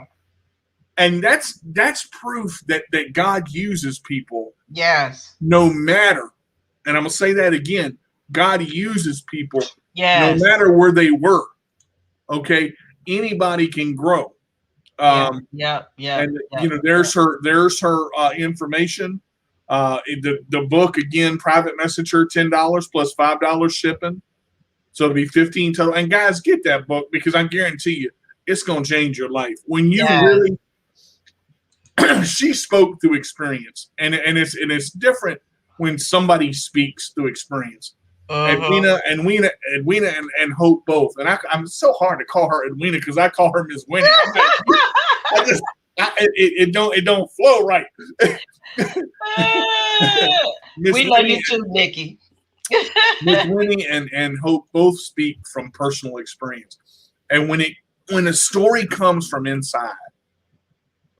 And that's proof that God uses people. Yes. No matter, and I'm gonna say that again, God uses people. Yes. No matter where they were. Okay, anybody can grow. And there's her information. The book again, private messenger, $10 plus $5 shipping, so it'll be $15 total. And guys, get that book because I guarantee you, it's gonna change your life when you really. She spoke through experience, and it's different when somebody speaks through experience. Edwina and Hope both, and I'm so hard to call her Edwina because I call her Miss Winnie. It don't flow right. We love you too, Nikki. Miss Winnie and Hope both speak from personal experience, and when a story comes from inside.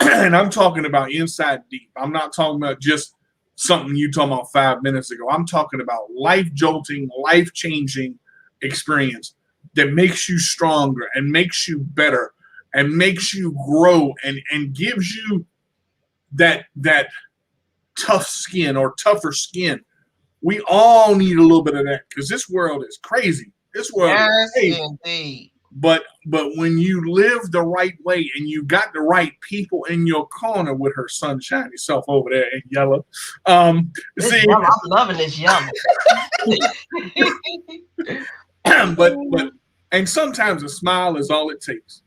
And I'm talking about inside deep. I'm not talking about just something you talking about 5 minutes ago. I'm talking about life-jolting, life-changing experience that makes you stronger and makes you better and makes you grow and gives you that tough skin or tougher skin. We all need a little bit of that because this world is crazy. This world is crazy. Indeed. But when you live the right way and you got the right people in your corner with her sunshiny self over there in yellow. See, yellow. I'm loving this yellow. but and sometimes a smile is all it takes.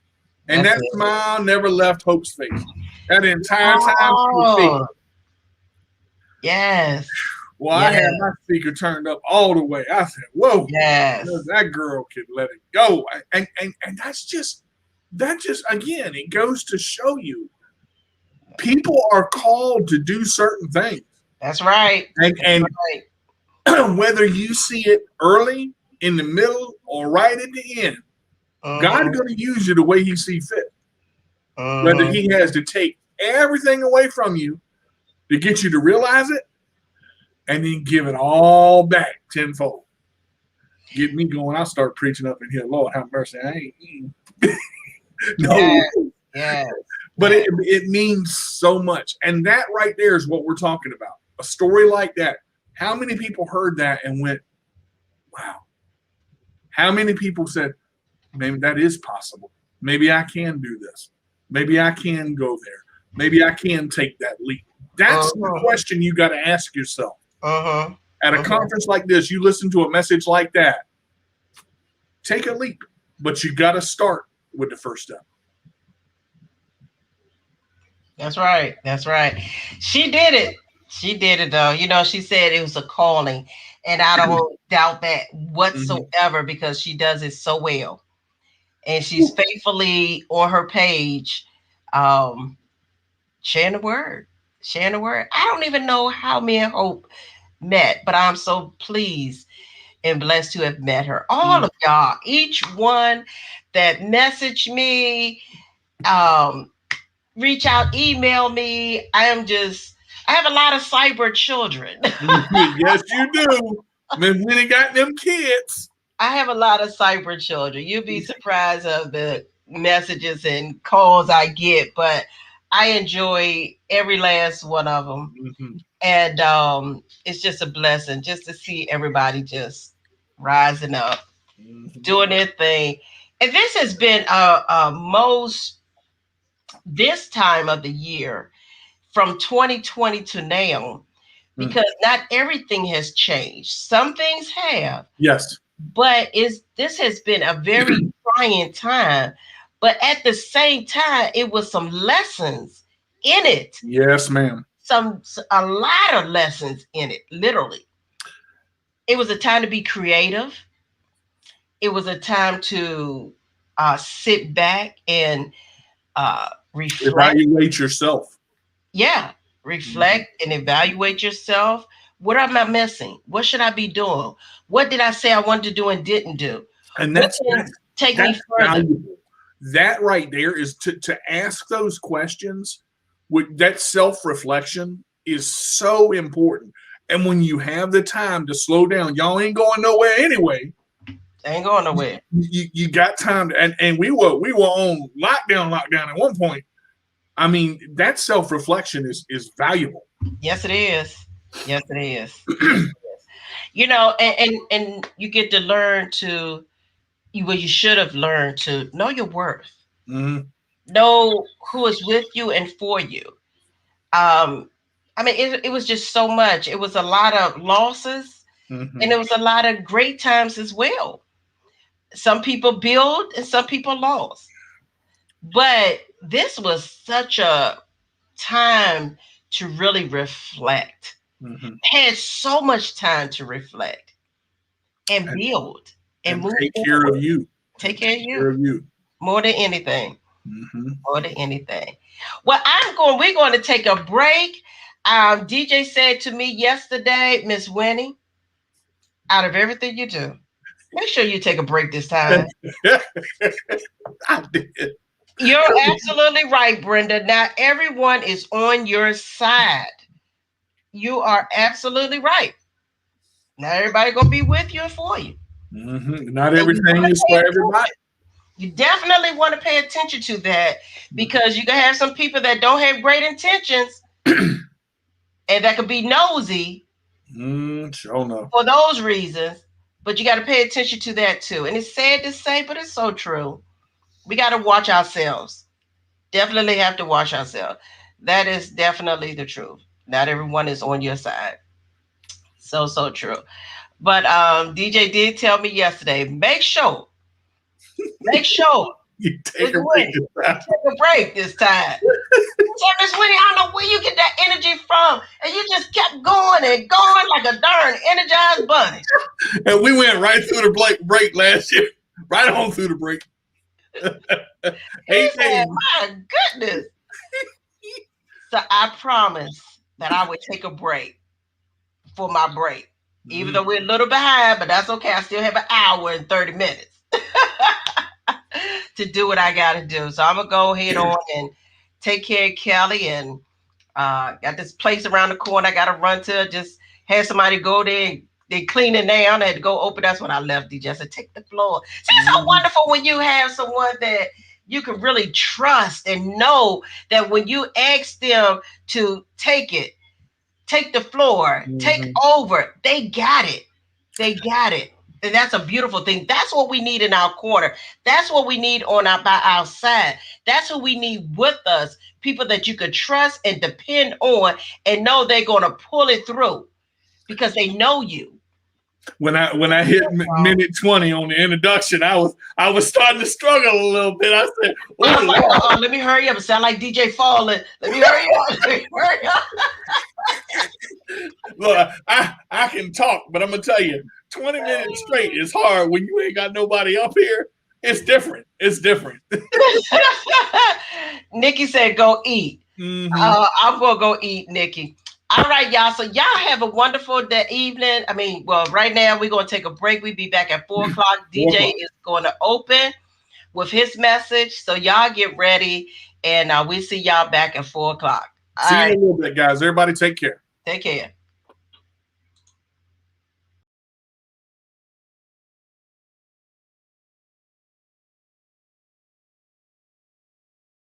And that smile never left Hope's face. That entire time she was speaking. Yes. Well, I had my speaker turned up all the way. I said, whoa, yes, that girl can let it go. And that's just again, it goes to show you people are called to do certain things. That's right. And whether you see it early, in the middle, or right at the end, God's going to use you the way he sees fit. Whether he has to take everything away from you to get you to realize it, and then give it all back tenfold. Get me going. I'll start preaching up in here. Lord, have mercy. I ain't no. Yeah. But it means so much. And that right there is what we're talking about. A story like that. How many people heard that and went, wow. How many people said, maybe that is possible. Maybe I can do this. Maybe I can go there. Maybe I can take that leap. That's the question you got to ask yourself. At a conference like this, you listen to a message like that, take a leap, but you got to start with the first step. That's right. That's right. She did it. She did it, though. You know, she said it was a calling, and I don't doubt that whatsoever because she does it so well. And she's faithfully on her page, sharing the word. Sharing the word. I don't even know how me and Hope met, but I'm so pleased and blessed to have met her. All of y'all, each one that messaged me, reach out, email me. I have a lot of cyber children. Yes, you do. When they got them kids. I have a lot of cyber children. You'd be surprised of the messages and calls I get, but I enjoy every last one of them. And it's just a blessing just to see everybody just rising up, doing their thing. And this has been this time of the year from 2020 to now, because not everything has changed. Some things have. Yes. But this has been a very trying time. But at the same time, it was some lessons in it. Yes, ma'am. A lot of lessons in it, literally. It was a time to be creative. It was a time to sit back and reflect. Evaluate yourself. Yeah, reflect and evaluate yourself. What am I missing? What should I be doing? What did I say I wanted to do and didn't do? And that's take me further. Valuable. That right there is to ask those questions. With that self-reflection is so important. And when you have the time to slow down, y'all ain't going nowhere anyway. Ain't going nowhere. You got time to, and we were on lockdown at one point. I mean, that self-reflection is valuable. Yes, it is. Yes, it is. You know, and you get to learn to, you should have learned to know your worth. Know who is with you and for you. I mean, it was just so much. It was a lot of losses, and it was a lot of great times as well. Some people build and some people lost. But this was such a time to really reflect. Had so much time to reflect and build and move take care of you. Take care of you. More than anything. More than anything. Well, we're going to take a break. DJ said to me yesterday, Miss Winnie, out of everything you do, make sure you take a break this time. I did. You're absolutely right, Brenda. Now everyone is on your side. You are absolutely right. Not everybody gonna be with you and for you. Not everything is for everybody. You definitely want to pay attention to that, because you can have some people that don't have great intentions and that could be nosy Sure enough. for those reasons. But you got to pay attention to that too. And it's sad to say, but it's so true. We got to watch ourselves. Definitely have to watch ourselves. That is definitely the truth. Not everyone is on your side. So true. But DJ did tell me yesterday, make sure you take a break this time. Miss Winnie, I don't know where you get that energy from. And you just kept going and going like a darn energized bunny. And we went right through the break last year. Right on through the break. He said, my goodness. So I promised that I would take a break for my break. Even though we're a little behind, but that's okay. I still have an hour and 30 minutes to do what I got to do. So I'm going to go ahead on and take care of Kelly, and got this place around the corner I got to run to. Just had somebody go there and they clean it down. I had to go open. That's when I left DJ. I said, take the floor. See, it's so wonderful when you have someone that you can really trust and know that when you ask them to take the floor, take over, they got it. They got it. And that's a beautiful thing. That's what we need in our corner. That's what we need by our side. That's who we need with us. People that you could trust and depend on and know they're going to pull it through because they know you. When I hit minute 20 on the introduction, I was starting to struggle a little bit. I said, oh, let me hurry up. It sound like DJ Falling. Let me hurry up. Look, I can talk, but I'm going to tell you, 20 minutes straight is hard when you ain't got nobody up here. It's different. It's different. Nikki said, go eat. I'm going to go eat, Nikki. All right, y'all. So y'all have a wonderful evening. I mean, well, right now we're going to take a break. We'll be back at 4 o'clock. DJ is going to open with his message. So y'all get ready, and we'll see y'all back at 4 o'clock. See you in a little bit, guys. Everybody take care. Take care.